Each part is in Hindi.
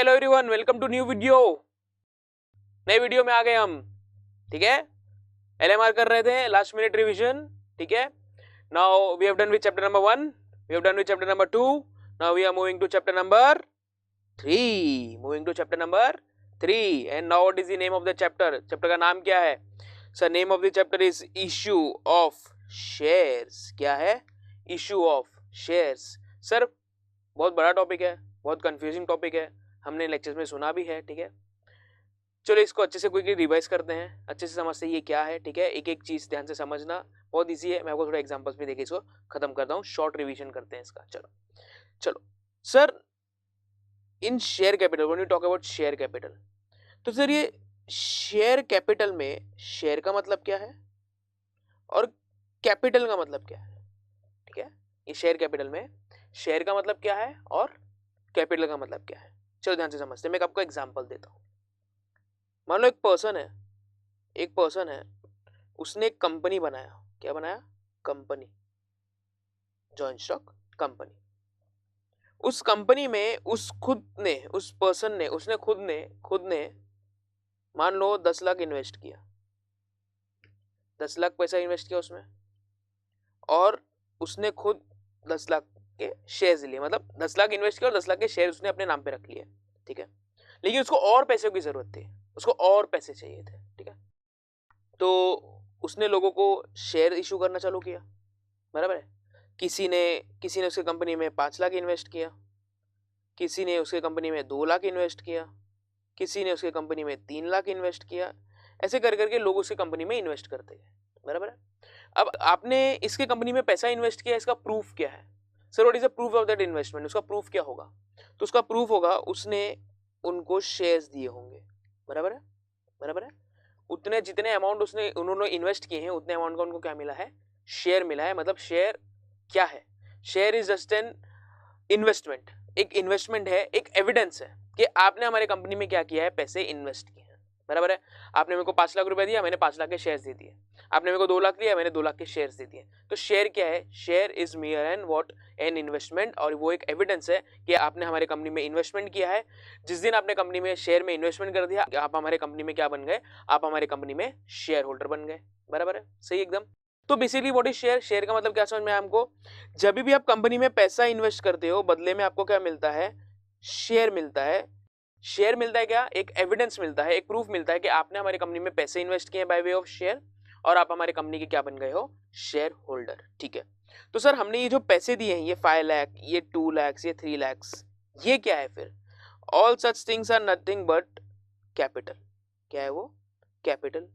Hello everyone, welcome to new video. नए वीडियो में आ गए हम। ठीक है, LMR कर रहे थे, लास्ट मिनट रिवीजन। ठीक है, now we have done with chapter number 1, we have done with chapter number 2, now we are moving to chapter number 3, moving to chapter number 3। And now what is the name of the chapter? Chapter का नाम क्या है sir? Name of the chapter is issue of shares. क्या है? Issue of shares. सर बहुत बड़ा टॉपिक है, बहुत कंफ्यूजिंग टॉपिक है, हमने लेक्चर्स में सुना भी है। ठीक है, चलो इसको अच्छे से क्विकली रिवाइज करते हैं, अच्छे से समझते हैं ये क्या है। ठीक है, एक एक चीज ध्यान से समझना, बहुत इजी है। मैं आपको थोड़ा एग्जांपल्स भी देके इसको खत्म करता हूँ, शॉर्ट रिवीजन करते हैं इसका। चलो चलो sir, in share capital, when you talk about share capital, तो सर ये शेयर कैपिटल में शेयर का मतलब क्या है और कैपिटल का मतलब क्या है? ठीक है, ये शेयर कैपिटल में शेयर का मतलब क्या है और कैपिटल का मतलब क्या है? चलो ध्यान से समझते हैं। मैं आपको एग्जांपल देता हूँ। मान लो एक पर्सन है, उसने एक कंपनी बनाया। क्या बनाया? Company, joint stock company. उस कंपनी में उस पर्सन ने उसने खुद ने मान लो 10 लाख इन्वेस्ट किया, 10 लाख पैसा इन्वेस्ट किया उसमें, और उसने खुद 10 लाख के शेयर्स लिए, मतलब 10 लाख इन्वेस्ट किया और 10 लाख के शेयर उसने अपने नाम पे रख लिए। ठीक है, लेकिन उसको और पैसे की जरूरत थी, उसको और पैसे चाहिए थे। ठीक है, तो उसने लोगों को शेयर इशू करना चालू किया। बराबर है, किसी ने उसके कंपनी में 5 लाख इन्वेस्ट किया, किसी ने उसके कंपनी में 2 लाख इन्वेस्ट किया, किसी ने उसके कंपनी में 3 लाख इन्वेस्ट किया। ऐसे कर करके लोग उसके कंपनी में इन्वेस्ट करते गए। बराबर है, अब आपने इसके कंपनी में पैसा इन्वेस्ट किया, इसका प्रूफ क्या है sir? What is the proof of that investment? उसका प्रूफ क्या होगा? तो उसका प्रूफ होगा उसने उनको शेयर्स दिए होंगे। बराबर है, बराबर है, उतने जितने अमाउंट उन्होंने इन्वेस्ट किए हैं उतने अमाउंट का उनको क्या मिला है? शेयर मिला है। मतलब शेयर क्या है? Share is just an investment, एक इन्वेस्टमेंट है, एक एविडेंस है कि आपने हमारे कंपनी में क्या किया है? पैसे इन्वेस्ट किए हैं। बराबर है, आपने मेरे को 5 लाख रुपए दिया, मैंने 5 लाख के शेयर्स दे दिए। आपने मेरे को 2 लाख दिया, मैंने 2 लाख के शेयर्स दे दिए। तो शेयर क्या है? Share is मियर and what? An investment, और वो एक एविडेंस है कि आपने हमारे कंपनी में इन्वेस्टमेंट किया है। जिस दिन आपने कंपनी में शेयर में इन्वेस्टमेंट कर दिया, आप हमारे कंपनी में क्या बन गए? आप हमारे कंपनी में शेयर होल्डर बन गए। बराबर है, सही एकदम। तो basically what is share? Share का मतलब क्या समझ में आया हमको? जब भी आप कंपनी में पैसा इन्वेस्ट करते हो, बदले में आपको क्या मिलता है? शेयर मिलता है। शेयर मिलता है क्या? एक एविडेंस मिलता है, एक प्रूफ मिलता है कि आपने हमारी कंपनी में पैसे इन्वेस्ट किए बाय वे ऑफ शेयर, और आप हमारी कंपनी के क्या बन गए हो? Share holder. ठीक है, तो सर हमने ये जो पैसे दिए हैं, ये 5 लाख, ये 2 लाख, ये 3 लाख, ये क्या है फिर? All such things are nothing but capital. क्या है वो? कैपिटल।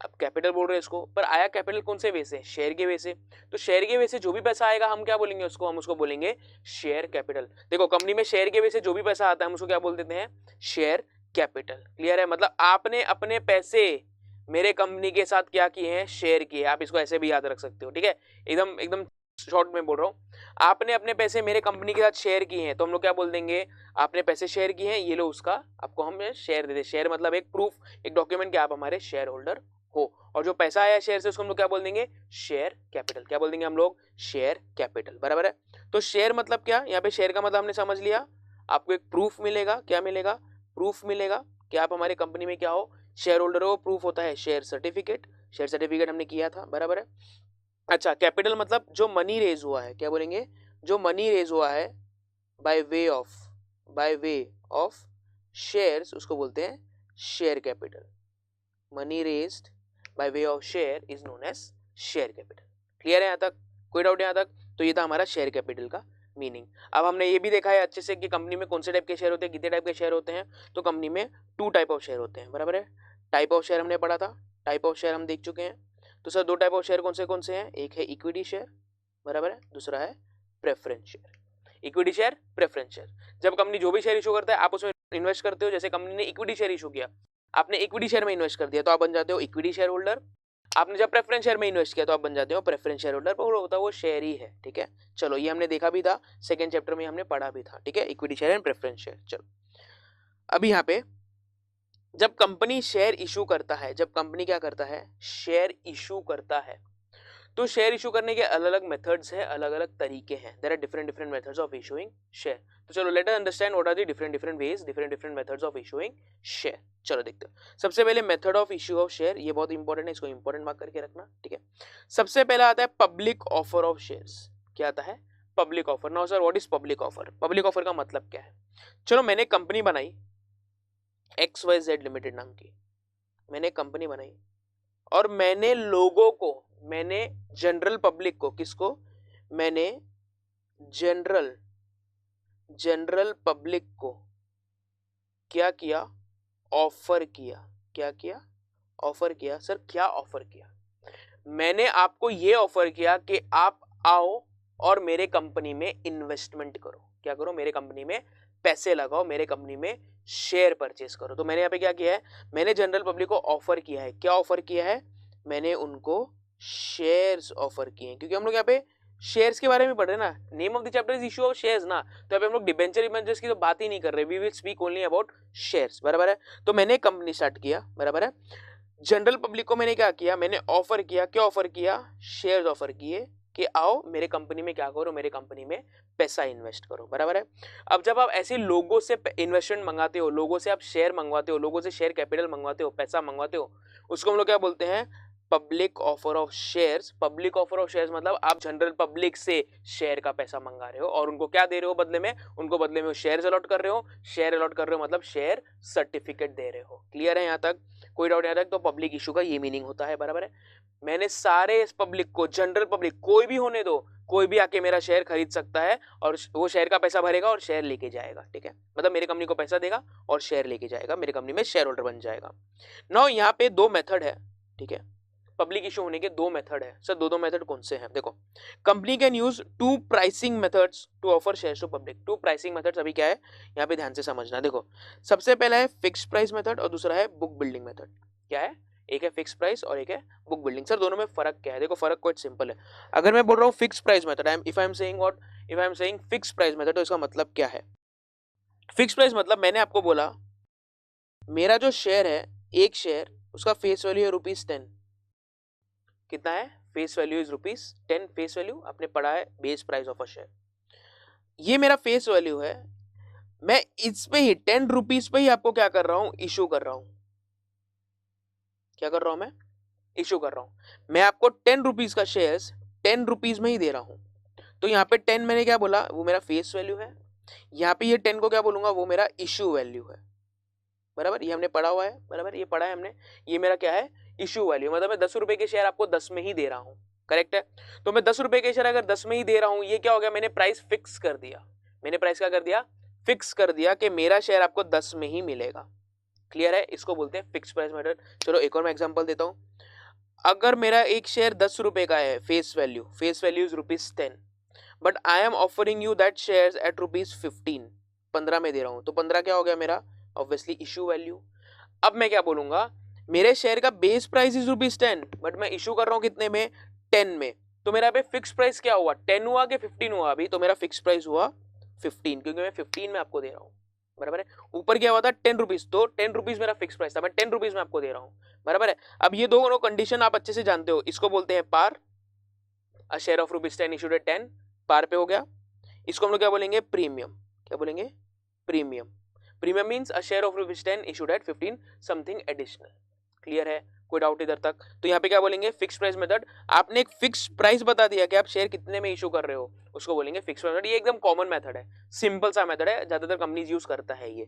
अब कैपिटल बोल रहे हैं इसको, पर आया कैपिटल कौन से वे से? शेयर के वे से। तो शेयर के वे से जो भी पैसा आएगा हम क्या बोलेंगे उसको? हम उसको बोलेंगे शेयर कैपिटल। देखो, कंपनी में शेयर के वे से जो भी पैसा आता है हम उसको क्या बोल देते हैं? Share capital. क्लियर है? मतलब आपने अपने पैसे मेरे कंपनी के साथ क्या किए हैं? शेयर किए। आप इसको ऐसे भी याद रख सकते हो। ठीक है, एकदम एकदम शॉर्ट में बोल रहा हूँ। आपने अपने पैसे मेरे कंपनी के साथ शेयर किए हैं, तो हम लोग क्या बोल देंगे? आपने पैसे शेयर किए हैं, ये लो उसका आपको हम शेयर दे दे। शेयर मतलब एक प्रूफ, एक डॉक्यूमेंट कि आप हमारे शेयर होल्डर हो। और जो पैसा आया शेयर से उसको हम लोग क्या बोल देंगे? Share capital. क्या बोल देंगे हम लोग? Share capital. बराबर है, तो शेयर मतलब क्या? यहाँ पे शेयर का मतलब हमने समझ लिया। आपको एक प्रूफ मिलेगा। क्या मिलेगा? प्रूफ मिलेगा कि आप हमारे कंपनी में क्या हो? शेयर होल्डर हो। प्रूफ होता है शेयर सर्टिफिकेट। शेयर सर्टिफिकेट हमने किया था। बराबर है। अच्छा, कैपिटल मतलब जो मनी रेज हुआ है। क्या बोलेंगे? जो मनी रेज हुआ है बाय वे ऑफ शेयर्स, उसको बोलते हैं share capital. Money raised by way of share is known as share capital. Clear है यहाँ तक? कोई डाउट यहाँ तक? तो ये था हमारा शेयर कैपिटल का मीनिंग। अब हमने ये भी देखा है अच्छे से कि कंपनी में कौन से टाइप के शेयर होते हैं, कितने टाइप के शेयर होते हैं। तो कंपनी में 2 टाइप ऑफ शेयर होते हैं। बराबर है, टाइप ऑफ शेयर हमने पढ़ा था, टाइप ऑफ शेयर हम देख चुके हैं। तो सर 2 टाइप ऑफ शेयर कौन से हैं? एक है इक्विटी शेयर, बराबर है, दूसरा है preference share. Equity share, preference share. जब कंपनी जो भी शेयर इशू करता है आप उसमें इन्वेस्ट करते हो। जैसे कंपनी ने इक्विटी शेयर इशू किया, आपने इक्विटी शेयर में इन्वेस्ट कर दिया तो आप बन जाते हो इक्विटी शेयर होल्डर। आपने जब प्रेफरेंस शेयर में इन्वेस्ट किया तो आप बन जाते हो प्रेफरेंस शेयर होल्डर। पर होता है वो शेयर ही है। ठीक है, चलो ये हमने देखा भी था, सेकंड चैप्टर में हमने पढ़ा भी था। ठीक है, equity share and preference share. चलो अभी यहाँ पे जब कंपनी शेयर इशू करता है, जब कंपनी क्या करता है? शेयर इशू करता है, तो शेयर इशू करने के अलग अलग मेथड्स हैं, अलग अलग तरीके हैं. There are different different methods of issuing share. तो चलो let us understand what are the different different ways, different different methods of issuing share. चलो देखते हैं. सबसे पहले method of issue of share, ये बहुत इंपॉर्टेंट है, इसको इंपॉर्टेंट मार्क करके रखना. ठीक है. सबसे पहला आता है पब्लिक ऑफर ऑफ शेयर्स. क्या आता है? Public offer. Now sir what is public offer? Public offer का मतलब क्या है? चलो मैंने कंपनी बनाई XYZ लिमिटेड नाम की, मैंने कंपनी बनाई और मैंने लोगों को, मैंने जनरल पब्लिक को, किसको? मैंने जनरल पब्लिक को क्या किया? ऑफर किया. क्या किया? ऑफर किया. सर क्या ऑफर किया? मैंने आपको ये ऑफर किया कि आप आओ और मेरे कंपनी में इन्वेस्टमेंट करो. क्या करो? मेरे कंपनी में पैसे लगाओ, मेरे कंपनी में शेयर परचेस करो. तो मैंने यहाँ पे क्या किया है? मैंने जनरल पब्लिक को ऑफर किया है. क्या ऑफर किया है? मैंने उनको शेयर्स ऑफर किए हैं, क्योंकि हम लोग यहाँ पे शेयर्स के बारे में पढ़ रहे हैं ना. Name of the chapter is issue of shares ना, तो यहाँ पे हम लोग डिबेंचर इबेंचर्स की तो बात ही नहीं कर रहे. We will speak only about shares. बराबर है. तो मैंने कंपनी स्टार्ट किया. बराबर है. जनरल पब्लिक को मैंने क्या किया? मैंने ऑफर किया. क्या ऑफर किया? शेयर्स ऑफर किए कि आओ मेरे कंपनी में क्या करो? मेरे कंपनी में पैसा इन्वेस्ट करो. बराबर है. अब जब आप ऐसे लोगों से इन्वेस्टमेंट मंगाते हो, लोगों से आप शेयर मंगवाते हो, लोगों से शेयर कैपिटल मंगवाते हो, पैसा मंगवाते हो, उसको हम लोग क्या बोलते हैं? Public offer of shares. Public offer of shares मतलब आप जनरल पब्लिक से शेयर का पैसा मंगा रहे हो और उनको क्या दे रहे हो बदले में? उनको बदले में शेयर्स अलॉट कर रहे हो. शेयर अलॉट कर रहे हो मतलब शेयर सर्टिफिकेट दे रहे हो. क्लियर है यहाँ तक? कोई डाउट यहाँ तक? तो पब्लिक इशू का ये मीनिंग होता है. बराबर है. मैंने सारे पब्लिक को, जनरल पब्लिक कोई भी होने दो, कोई भी आके मेरा शेयर खरीद सकता है और वो शेयर का पैसा भरेगा और शेयर लेके जाएगा. ठीक है. मतलब मेरे कंपनी को पैसा देगा और शेयर लेके जाएगा, मेरे कंपनी में शेयर होल्डर बन जाएगा. नाउ यहाँ पे दो मेथड है. ठीक है. पब्लिक इशू होने के दो मेथड है. सर दो मेथड कौन से हैं? देखो, company can use two pricing methods to offer shares to public. Two pricing methods अभी क्या है यहाँ पे ध्यान से समझना. देखो, सबसे पहला है फिक्स प्राइस मेथड और दूसरा है बुक बिल्डिंग मेथड. क्या है? एक है फिक्स प्राइस और एक है बुक बिल्डिंग. सर दोनों में फर्क क्या है? देखो फर्क क्वाइट सिंपल है. अगर मैं बोल रहा हूँ fix price method, if I am saying fix price method, तो इसका मतलब क्या है? फिक्स प्राइस मतलब मैंने आपको बोला मेरा जो शेयर है, एक शेयर, उसका फेस वैल्यू है ₹10. कितना है? Face value is ₹10. Face value आपने पढ़ा है, base price of a share. ये मेरा फेस वैल्यू है. मैं इस पे ही ₹10 पे ही आपको क्या कर रहा हूं? इशू कर रहा हूं. क्या कर रहा हूं मैं? इशू कर रहा हूं. मैं आपको ₹10 का शेयर्स ₹10 में ही दे रहा हूं. तो यहाँ पे 10 मैंने क्या बोला? वो मेरा फेस वैल्यू है. यहाँ पे ये 10 को क्या बोलूंगा? वो मेरा इशू वैल्यू है. बराबर. ये हमने पढ़ा हुआ है. बराबर. ये पढ़ा है हमने. ये मेरा क्या है? Issue value. मतलब मैं ₹10 के शेयर आपको 10 में ही दे रहा हूं. करेक्ट है. तो मैं ₹10 के शेयर अगर 10 में ही दे रहा हूं, ये क्या हो गया? मैंने प्राइस फिक्स कर दिया. मैंने प्राइस क्या कर दिया? फिक्स कर दिया कि मेरा शेयर आपको 10 में ही मिलेगा. क्लियर है? इसको बोलते हैं फिक्स प्राइस मेथड. चलो एक और मैं एग्जांपल देता हूं. अगर मेरा एक शेयर ₹10 का है, face value is ₹10, but I am offering you that shares at ₹15. 15 में दे रहा हूं. तो 15 क्या हो गया मेरा? Obviously issue value. अब मैं क्या बोलूंगा? मेरे शेयर का बेस प्राइस इज ₹10, बट मैं इशू कर रहा हूं कितने में? 10 में. तो मेरा पे फिक्स प्राइस क्या हुआ? 10 हुआ कि 15 हुआ? अभी तो मेरा फिक्स प्राइस हुआ 15, क्योंकि मैं 15 में आपको दे रहा हूं. बराबर है. ऊपर क्या हुआ था? ₹10. तो ₹10 मेरा फिक्स प्राइस था, मैं ₹10 में आपको दे रहा हूं. बराबर है. अब ये दोनों कंडीशन आप अच्छे से जानते हो. इसको बोलते हैं par. A share of ₹10 issued at 10, par पे हो गया. इसको हम लोग क्या बोलेंगे? प्रीमियम. क्या बोलेंगे? Premium. Premium means a share of ₹10 issued eight 15, something additional. Clear है? कोई डाउट इधर तक? तो यहाँ पे क्या बोलेंगे? Fix price method. आपने एक फिक्स प्राइस बता दिया कि आप शेयर कितने में इशू कर रहे हो, उसको बोलेंगे फिक्स प्राइस मेथड. ये एकदम कॉमन मेथड है, सिंपल सा मेथड है, ज्यादातर कंपनीज यूज करता है ये.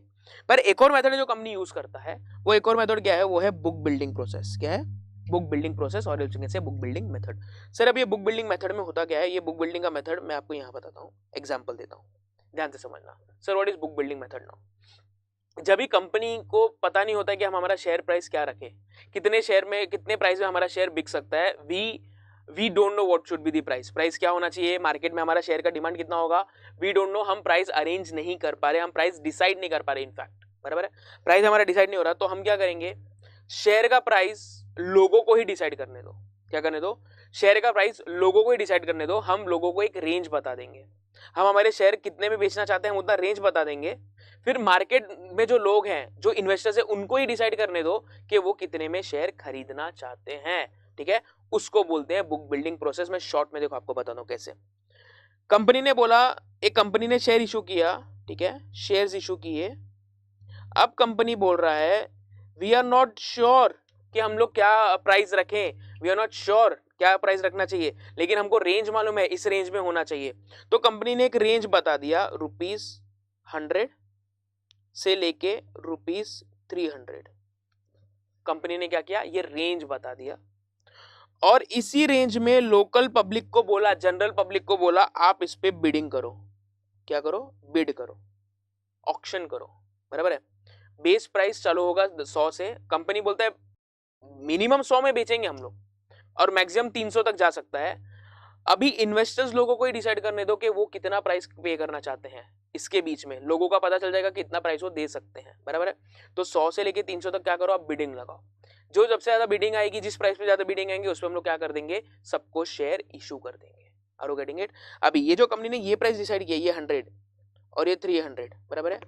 पर एक और मेथड है जो कंपनी यूज करता है. वो एक और मेथड क्या है? वो है बुक बिल्डिंग प्रोसेस. क्या है? बुक बिल्डिंग प्रोसेस, और से बुक बिल्डिंग मेथड. सर अब ये बुक बिल्डिंग मेथड में होता क्या है? ये बुक बिल्डिंग का मेथड मैं आपको यहाँ बताता हूँ, एग्जाम्पल देता हूँ, ध्यान से समझना. Sir what is book building method now? जब भी कंपनी को पता नहीं होता कि हम हमारा शेयर प्राइस क्या रखें, कितने शेयर में, कितने प्राइस में हमारा शेयर बिक सकता है, we don't know what should be the price. Price क्या होना चाहिए मार्केट में, हमारा शेयर का डिमांड कितना होगा, वी डोंट नो. हम प्राइस अरेंज नहीं कर पा रहे, हम प्राइस डिसाइड नहीं कर पा रहे. इनफैक्ट बराबर है, प्राइस हमारा डिसाइड नहीं हो रहा. तो हम क्या करेंगे? शेयर का प्राइस लोगों को ही डिसाइड करने दो. क्या करने दो? शेयर का प्राइस लोगों को ही डिसाइड करने दो. हम लोगों को एक रेंज बता देंगे, हम हमारे शेयर कितने में बेचना चाहते हैं हम उतना रेंज बता देंगे. फिर मार्केट में जो लोग हैं, जो इन्वेस्टर्स है, उनको ही डिसाइड करने दो कि वो कितने में शेयर खरीदना चाहते हैं. ठीक है? उसको बोलते हैं बुक बिल्डिंग प्रोसेस। मैं शॉर्ट में देखो आपको बताता हूँ कैसे। कंपनी ने बोला, एक कंपनी ने शेयर इशू किया, ठीक है, शेयर्स इशू किए। अब कंपनी बोल रहा है वी आर नॉट श्योर कि हम लोग क्या प्राइस रखें, वी आर नॉट श्योर क्या प्राइस रखना चाहिए, लेकिन हमको रेंज मालूम है, इस रेंज में होना चाहिए। तो कंपनी ने एक रेंज बता दिया, ₹100 से लेके ₹300। कंपनी ने क्या किया, ये रेंज बता दिया और इसी रेंज में लोकल पब्लिक को बोला, जनरल पब्लिक को बोला आप इस पे बिडिंग करो। क्या करो, बिड करो, ऑक्शन करो, बराबर है। बेस प्राइस चालू होगा 100 से, कंपनी बोलता है मिनिमम 100 में बेचेंगे हम लोग और मैक्सिमम 300 तक जा सकता है। अभी इन्वेस्टर्स लोगों को ही डिसाइड करने दो कि वो कितना प्राइस पे करना चाहते हैं, इसके बीच में लोगों का पता चल जाएगा कि इतना प्राइस वो दे सकते हैं, बराबर है। तो 100 से लेके 300 तक क्या करो, आप बिडिंग लगाओ। जो सबसे ज्यादा बिडिंग आएगी, जिस प्राइस पे ज्यादा बिडिंग आएंगे उस पर हम लोग क्या कर देंगे, सबको शेयर इशू कर देंगे। Are you getting it? अभी ये जो कंपनी ने ये प्राइस डिसाइड किया, ये 100 और ये 300, बराबर है,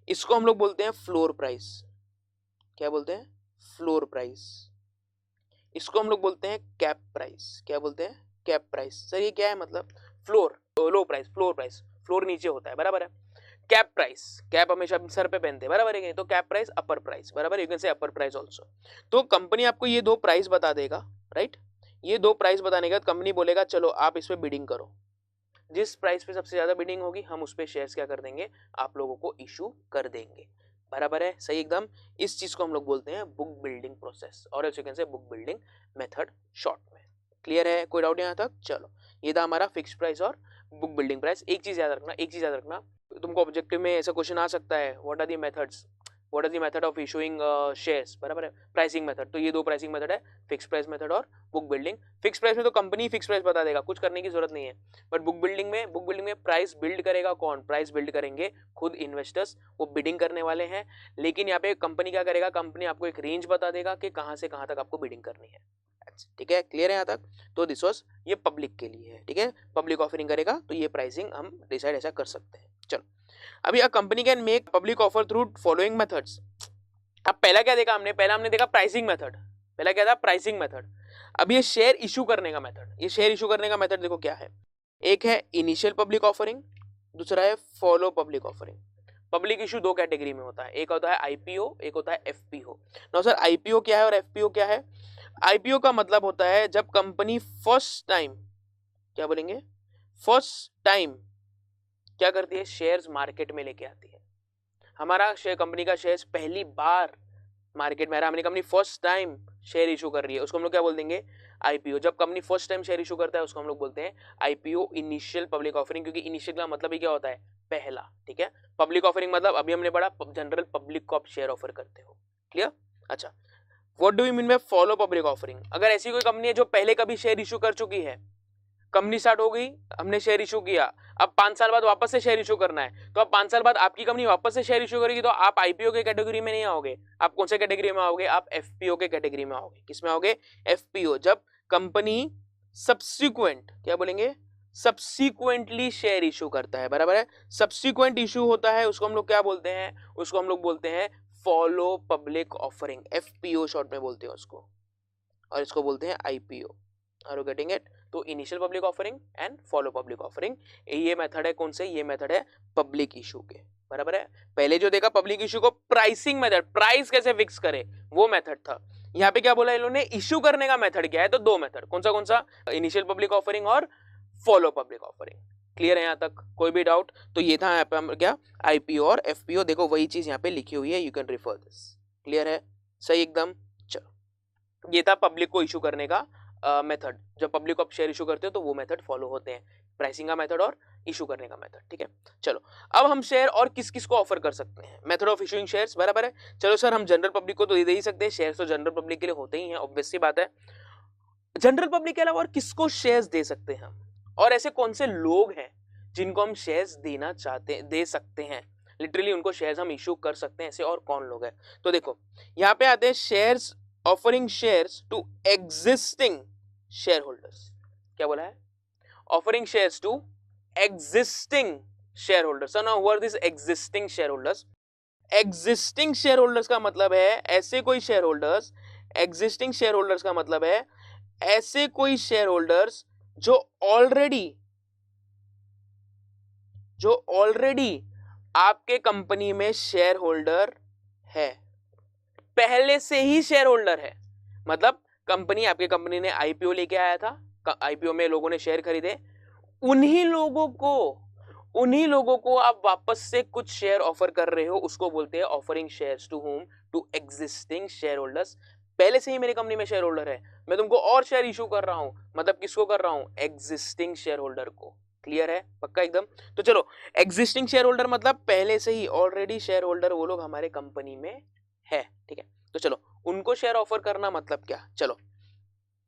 इसको हम लोग बोलते हैं फ्लोर प्राइस। क्या बोलते हैं, फ्लोर प्राइस। इसको हम लोग बोलते हैं कैप प्राइस। क्या बोलते हैं, कैप प्राइस। सर ये क्या है, मतलब फ्लोर, लो प्राइस, फ्लोर प्राइस, फ्लोर नीचे होता है, बराबर है। कैप प्राइस, कैप हमेशा सर पे पहनते हैं, बराबर है, तो कैप प्राइस, अपर प्राइस, बराबर, you can say upper price also. तो कंपनी आपको ये दो प्राइस बता देगा, राइट। ये दो प्राइस बताने के बाद कंपनी बोलेगा चलो आप इस पे बिडिंग करो, जिस प्राइस पे सबसे ज्यादा बिडिंग होगी हम उस पे शेयर्स क्या कर देंगे, आप लोगों को इशू कर देंगे, बराबर है, सही एकदम। इस चीज को हम लोग बोलते हैं बुक बिल्डिंग प्रोसेस और also you can say book building method short में। क्लियर है, कोई डाउट यहाँ तक? चलो, ये था हमारा फिक्स प्राइस और बुक बिल्डिंग प्राइस। एक चीज याद रखना, एक चीज याद रखना, तुमको ऑब्जेक्टिव में ऐसा क्वेश्चन आ सकता है, what are the methods, what are the method of issuing shares, बराबर है, प्राइसिंग मेथड। तो ये दो प्राइसिंग मेथड है, फिक्स प्राइस मेथड और बुक बिल्डिंग। फिक्स प्राइस में तो कंपनी फिक्स प्राइस बता देगा, कुछ करने की जरूरत नहीं है। बट बुक बिल्डिंग में प्राइस बिल्ड करेगा कौन, प्राइस बिल्ड करेंगे खुद इन्वेस्टर्स, वो बिडिंग करने वाले हैं। लेकिन यहाँ पे कंपनी क्या करेगा, कंपनी आपको एक रेंज बता देगा कि कहां से कहां तक आपको बिडिंग करनी है, ठीक है, क्लियर है यहाँ तक? तो दिस वाज ये पब्लिक के लिए है, ठीक है, पब्लिक ऑफरिंग करेगा तो ये प्राइसिंग हम डिसाइड ऐसा कर सकते हैं। चलो, अभी a company can make public offer through following methods. अब पहला क्या देखा हमने, पहला हमने देखा प्राइसिंग मेथड, पहला क्या था, प्राइसिंग मेथड। अब ये शेयर इशू करने का मेथड, ये शेयर इशू करने का मेथड देखो क्या है। एक है इनिशियल पब्लिक ऑफरिंग, दूसरा है follow public offering. Public issue दो कैटेगरी में होता है, एक होता है आईपीओ, एक होता है एफपीओ। नो सर, आईपीओ क्या है और एफपीओ क्या है? आईपीओ का मतलब होता है जब कंपनी फर्स्ट टाइम, क्या बोलेंगे, फर्स्ट टाइम क्या करती है, शेयर्स मार्केट में लेके आती है। हमारा शेयर, कंपनी का शेयर्स पहली बार मार्केट में आ रहा है, हमारी company first time share issue कर रही है, उसको हम लोग क्या बोल देंगे, आईपीओ। जब company first time share issue करता है उसको हम लोग बोलते हैं आईपीओ, इनिशियल पब्लिक ऑफरिंग, क्योंकि इनिशियल का मतलब ही क्या होता है, पहला, ठीक है। पब्लिक ऑफरिंग मतलब अभी हमने पढ़ा जनरल पब्लिक को आप शेयर ऑफर करते हो, क्लियर। अच्छा, what do you mean bye follow public offering? अगर ऐसी कोई कंपनी है जो पहले कभी शेयर इशू कर चुकी है, कंपनी स्टार्ट हो गई, हमने शेयर इशू किया, अब 5 साल बाद वापस से शेयर इशू करना है, तो अब 5 साल बाद आपकी कंपनी वापस से शेयर इशू करेगी, तो आप आईपीओ के कैटेगरी में नहीं आओगे, आप कौन से कैटेगरी में आओगे, आप एफपीओ के कैटेगरी में आओगे। किस में आओगे, एफपीओ। जब कंपनी सब्सिक्वेंट, क्या बोलेंगे, सब्सिक्वेंटली शेयर इशू करता है, बराबर है, सब्सिक्वेंट इशू होता है, उसको हम लोग क्या बोलते हैं, उसको हम लोग बोलते हैं follow public offering, FPO short में बोलते हैं उसको, और इसको बोलते हैं IPO. Are you getting it? तो initial public offering and follow public offering, ये मेथड है कौन से, ये मेथड है पब्लिक इशू के, बराबर है। पहले जो देखा पब्लिक इशू को प्राइसिंग मेथड, प्राइस कैसे फिक्स करे वो मेथड था। यहाँ पे क्या बोला इन्होंने, इशू करने का मेथड क्या है, तो दो मेथड, कौन सा, इनिशियल पब्लिक ऑफरिंग और फॉलो पब्लिक ऑफरिंग। क्लियर है यहाँ तक, कोई भी डाउट? तो ये था यहाँ पे हम क्या, आईपीओ और एफपीओ, देखो वही चीज यहाँ पे लिखी हुई है, you can refer this. Clear है, सही एकदम। चलो, ये था पब्लिक को इशू करने का मेथड। जब पब्लिक को शेयर इशू करते हो तो वो मेथड फॉलो होते हैं, प्राइसिंग का मेथड और इशू करने का मेथड, ठीक है। चलो, अब हम शेयर और किस किस को ऑफर कर सकते हैं, मेथड ऑफ इशूइंग शेयर्स, बराबर है। चलो सर, हम जनरल पब्लिक को तो दे ही सकते हैं, शेयर्स तो जनरल पब्लिक के लिए होते ही हैं, ऑब्वियस सी बात है। जनरल पब्लिक के अलावा और किसको शेयर्स दे सकते हैं हम, और ऐसे कौन से लोग हैं जिनको हम शेयर्स देना चाहते, दे सकते हैं, लिटरली उनको शेयर्स हम इशू कर सकते हैं, ऐसे और कौन लोग हैं? तो देखो यहाँ पे आते हैं shares, offering shares to existing share holders. क्या बोला है, offering shares to existing share holders. So now what is existing share holders? Existing share holders का मतलब है ऐसे कोई share holders, existing share holders का मतलब है ऐसे कोई शेयर होल्डर्स जो ऑलरेडी आपके कंपनी में शेयर होल्डर है, पहले से ही शेयर होल्डर है। मतलब आपके कंपनी ने आईपीओ लेके आया था, आईपीओ में लोगों ने शेयर खरीदे, उन्हीं लोगों को आप वापस से कुछ शेयर ऑफर कर रहे हो, उसको बोलते हैं offering shares to whom, to existing share holders. पहले से ही मेरी कंपनी में शेयर होल्डर है, मैं तुमको और शेयर इशू कर रहा हूं, मतलब किसको कर रहा हूं? एग्जिस्टिंग शेयर होल्डर को। क्लियर है? पक्का एकदम? तो चलो, एग्जिस्टिंग शेयर होल्डर मतलब पहले से ही ऑलरेडी शेयर होल्डर वो लोग हमारे कंपनी में है। ठीक है, तो चलो उनको शेयर ऑफर करना मतलब क्या? चलो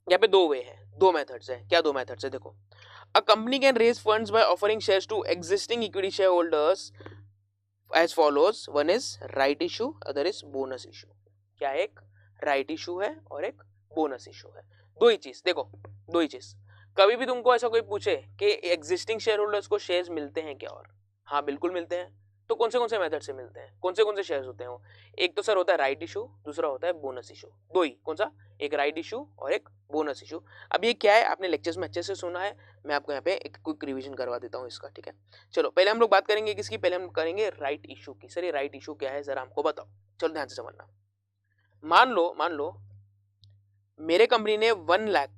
यहाँ पे दो वे है, दो मेथड्स है। क्या दो मेथड्स है? देखो, a company can raise funds by offering shares to existing equity shareholders as follows. One is right issue, other is bonus issue. क्या? एक right issue है और एक bonus issue है। दो ही चीज, देखो दो ही चीज। कभी भी तुमको ऐसा कोई पूछे कि एग्जिस्टिंग शेयर होल्डर्स को शेयर्स मिलते हैं क्या? और हाँ, बिल्कुल मिलते हैं। तो कौन से मेथड से मिलते हैं? कौन से शेयर्स होते हैं वो? एक तो सर होता है राइट इशू, दूसरा होता है बोनस इशू। दो ही, कौन सा? एक राइट इशू और एक बोनस इशू। अब ये क्या है, आपने लेक्चर्स में अच्छे से सुना है, मैं आपको यहाँ पे एक क्विक रिवीजन करवा देता हूँ इसका। ठीक है, चलो पहले हम लोग बात करेंगे किसकी? पहले हम करेंगे राइट इशू की। सर ये राइट इशू क्या है, जरा हमको बताओ। चलो ध्यान से समझना। मान लो मेरे कंपनी ने 1 लाख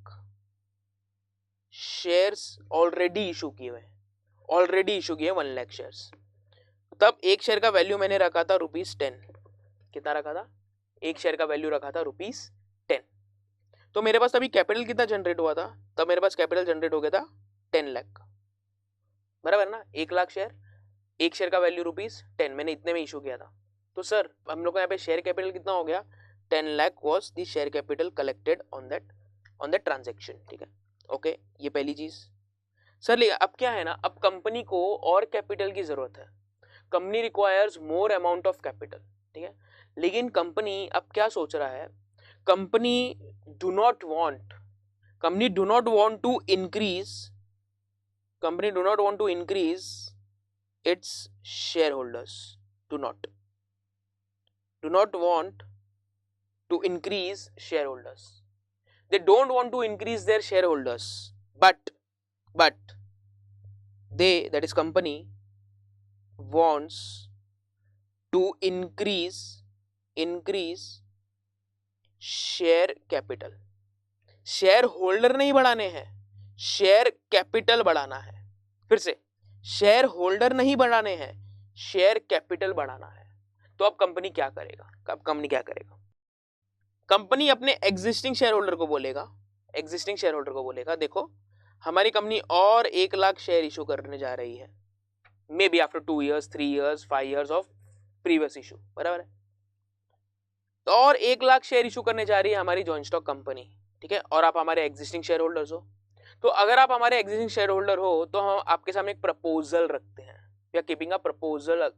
शेयर्स ऑलरेडी इशू किए हुए, 1 लाख शेयर्स। तब एक शेयर का वैल्यू मैंने रखा था ₹10। कितना रखा था? एक शेयर का वैल्यू रखा था ₹10। तो मेरे पास अभी कैपिटल कितना जनरेट हुआ था? तब मेरे पास कैपिटल जनरेट हो गया था 10 लाख, बराबर ना? 1 लाख शेयर, एक शेयर का वैल्यू ₹10, मैंने इतने में इशू किया था। तो सर हम लोग को यहाँ पे शेयर कैपिटल कितना हो गया? 10 lakh was the share capital collected on that transaction. ठीक है, ओके, ये पहली चीज। सर अब क्या है ना, अब कंपनी को और कैपिटल की जरूरत है, company requires more amount of capital. ठीक है, लेकिन कंपनी अब क्या सोच रहा है? Company do not want to increase its share holders, do not want to increase share holders, they don't want to increase their shareholders, but that is company wants to increase share capital. Share holder नहीं बढ़ाने हैं, शेयर कैपिटल बढ़ाना है। फिर से, शेयर होल्डर नहीं बढ़ाने हैं, शेयर कैपिटल बढ़ाना है। तो अब कंपनी क्या करेगा? कंपनी अपने एग्जिस्टिंग शेयर होल्डर को बोलेगा, देखो हमारी कंपनी और 1 लाख शेयर इशू करने जा रही है, may be after 2 years, 3 years, 5 years of previous issue, बराबर है? तो और 1 लाख शेयर इशू करने जा रही है हमारी जॉइंट स्टॉक कंपनी। ठीक है, और आप हमारे एग्जिस्टिंग शेयर होल्डर्स हो। तो अगर आप हमारे एग्जिस्टिंग शेयर होल्डर हो तो हम आपके सामने एक प्रपोजल रखते हैं, we are keeping a proposal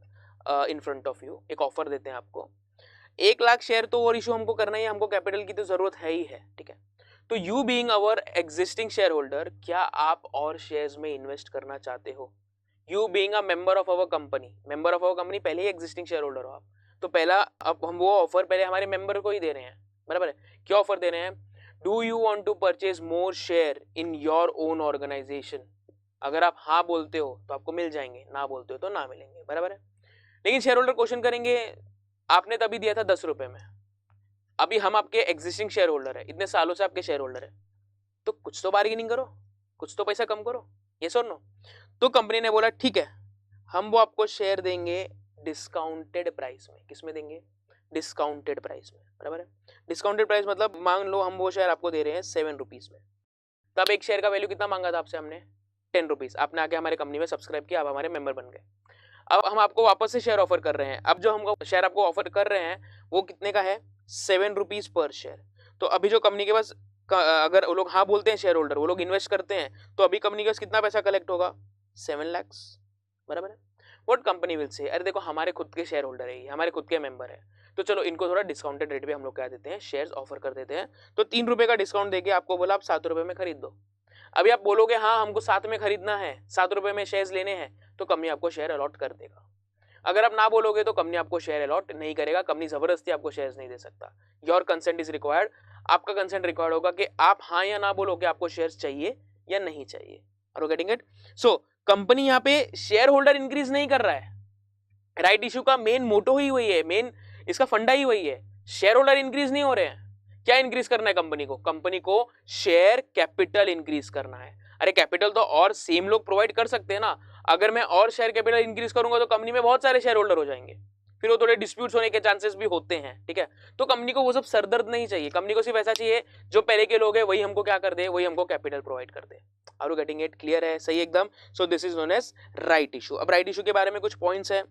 in front of you. एक ऑफर देते हैं आपको, 1 लाख शेयर तो और इशू हमको करना ही, हमको कैपिटल की तो जरूरत है ही है। ठीक है, तो you being our existing share holder, क्या आप और शेयर्स में इन्वेस्ट करना चाहते हो? You being a member of our company, पहले ही एग्जिस्टिंग शेयर होल्डर हो आप, तो पहला अब हम वो ऑफर पहले हमारे मेंबर को ही दे रहे हैं, बराबर है? क्या ऑफर दे रहे हैं? Do you want to purchase more share in your own organisation? अगर आप हाँ बोलते हो तो आपको मिल जाएंगे, ना बोलते हो तो ना मिलेंगे, बराबर है? लेकिन शेयर होल्डर क्वेश्चन करेंगे, आपने तभी दिया था 10 रुपए में, अभी हम आपके एग्जिस्टिंग शेयर होल्डर है, इतने सालों से आपके शेयर होल्डर है, तो कुछ तो बार्गेनिंग करो, कुछ तो पैसा कम करो, ये सुन लो। तो कंपनी ने बोला ठीक है, हम वो आपको शेयर देंगे डिस्काउंटेड प्राइस में। किस में देंगे? डिस्काउंटेड प्राइस में, बराबर है? डिस्काउंटेड प्राइस मतलब मान लो हम वो शेयर आपको दे रहे हैं 7 रुपीज में, तब एक शेयर का वैल्यू कितना मांगा था आपसे हमने? 10 रुपीज। आपने आके हमारे कंपनी में सब्सक्राइब किया, आप हमारे मेंबर बन गए। अब हम आपको वापस से शेयर ऑफर कर रहे हैं, अब जो हम शेयर आपको ऑफर कर रहे हैं वो कितने का है? 7 रुपीज पर शेयर। तो अभी जो कंपनी के पास, अगर वो लोग हाँ बोलते हैं शेयर होल्डर, वो लोग इन्वेस्ट करते हैं, तो अभी कंपनी के पास कितना पैसा कलेक्ट होगा? 7 लाख, बराबर है? व्हाट कंपनी विल से, अरे देखो हमारे खुद के शेयर होल्डर है, हमारे खुद के मेंबर है, तो चलो इनको थोड़ा डिस्काउंटेड रेट पे हम लोग क्या देते हैं? शेयर्स ऑफर कर देते हैं। तो 3 रुपए का डिस्काउंट देके आपको बोला आप 7 रुपए में खरीद दो। अभी आप बोलोगे हाँ हमको 7 में खरीदना है, 7 रुपए में शेयर्स लेने हैं, तो कंपनी आपको शेयर अलॉट कर देगा। अगर आप ना बोलोगे तो कंपनी आपको शेयर अलॉट नहीं करेगा, कंपनी जबरदस्ती आपको शेयर्स नहीं दे सकता। Your consent is required. आपका कंसेंट रिक्वायर्ड होगा कि आप हाँ या ना बोलो कि आपको शेयर्स चाहिए या नहीं चाहिए। Are you getting it? So company यहाँ पे शेयर होल्डर इंक्रीज नहीं कर रहा है, राइट इशू का मेन मोटो ही वही है, मेन इसका फंडा ही वही है, शेयर होल्डर इंक्रीज नहीं हो रहे हैं। क्या इंक्रीज करना है कंपनी को? कंपनी को शेयर कैपिटल इंक्रीज करना है। अरे कैपिटल तो और सेम लोग प्रोवाइड कर सकते हैं ना, अगर मैं और शेयर कैपिटल इंक्रीज करूंगा तो कंपनी में बहुत सारे शेयर होल्डर हो जाएंगे, फिर वो थोड़े डिस्प्यूट्स होने के चांसेस भी होते हैं, ठीक है। तो कंपनी को वो सब सरदर्द नहीं चाहिए, कंपनी को सिर्फ ऐसा चाहिए जो पहले के लोग हैं वही हमको क्या कर दे, वही हमको कैपिटल प्रोवाइड कर दे। Are you getting it? Clear है? सही एकदम। So this is known as right issue. अब राइट इशू के बारे में कुछ पॉइंट्स है।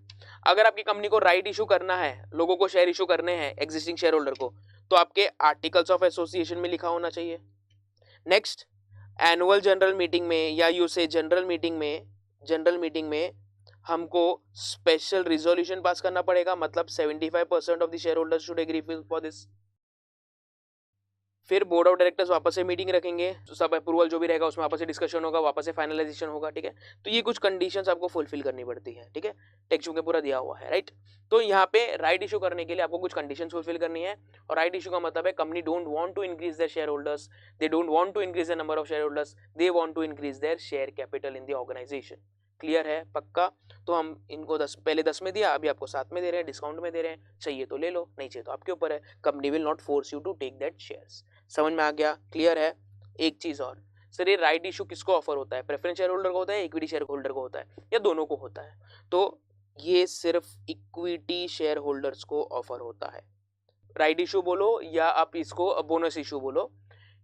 अगर आपकी कंपनी को राइट इशू करना है, लोगों को शेयर इशू करने हैं, एग्जिस्टिंग शेयर होल्डर को, तो आपके आर्टिकल्स ऑफ एसोसिएशन में लिखा होना चाहिए। नेक्स्ट, एनुअल जनरल मीटिंग में या यू से जनरल मीटिंग में हमको स्पेशल रिजोल्यूशन पास करना पड़ेगा, मतलब 75% of the share holders should agree for this. फिर बोर्ड ऑफ डायरेक्टर्स वापस से मीटिंग रखेंगे, तो सब अप्रूवल जो भी रहेगा उसमें वापस से डिस्कशन होगा, वापस से फाइनलाइजेशन होगा, ठीक है। तो ये कुछ कंडीशंस आपको फुलफिल करनी पड़ती है, ठीक है, टेक्स्ट बुक में पूरा दिया हुआ है, राइट। तो यहाँ पे राइट इशू करने के लिए आपको कुछ कंडीशंस फुलफिल करनी है, और राइट इशू का मतलब है company don't want to increase their share holders, they don't want to increase the number of share holders, they want to increase their share capital in the organisation. Clear है? पक्का? तो हम इनको 10 पहले 10 में दिया, अभी आपको 7 में दे रहे हैं, डिस्काउंट में दे रहे हैं, चाहिए तो ले लो, नहीं चाहिए तो आपके ऊपर है। Company will not force you to take that shares. समझ में आ गया? क्लियर है? एक चीज और सर, ये राइट इशू किसको ऑफर होता है? प्रेफरेंस शेयर होल्डर को होता है, इक्विटी शेयर होल्डर को होता है, या दोनों को होता है? तो ये सिर्फ इक्विटी शेयर होल्डर्स को ऑफर होता है। राइट इशू बोलो या आप इसको बोनस इशू बोलो,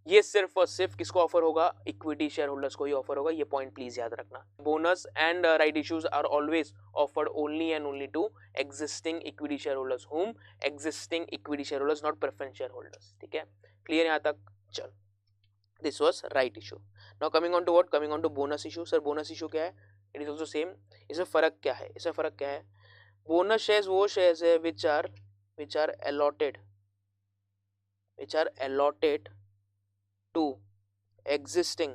ये सिर्फ और सिर्फ किसको ऑफर होगा? इक्विटी शेयर होल्डर्स को ही ऑफर होगा। ये पॉइंट प्लीज याद रखना। Bonus and right issues are always offered only and only to existing equity share holders, whom existing equity share holders, not preference share holders, ठीक है। क्लियर यहाँ तक? चल, this was right issue. Now coming on to what? Coming on to bonus issue. Sir bonus issue क्या है? It is also same. इसमें फर्क क्या है? इसमें फर्क क्या है? बोनस शेयर्स वो शेयर्स है which are allotted to existing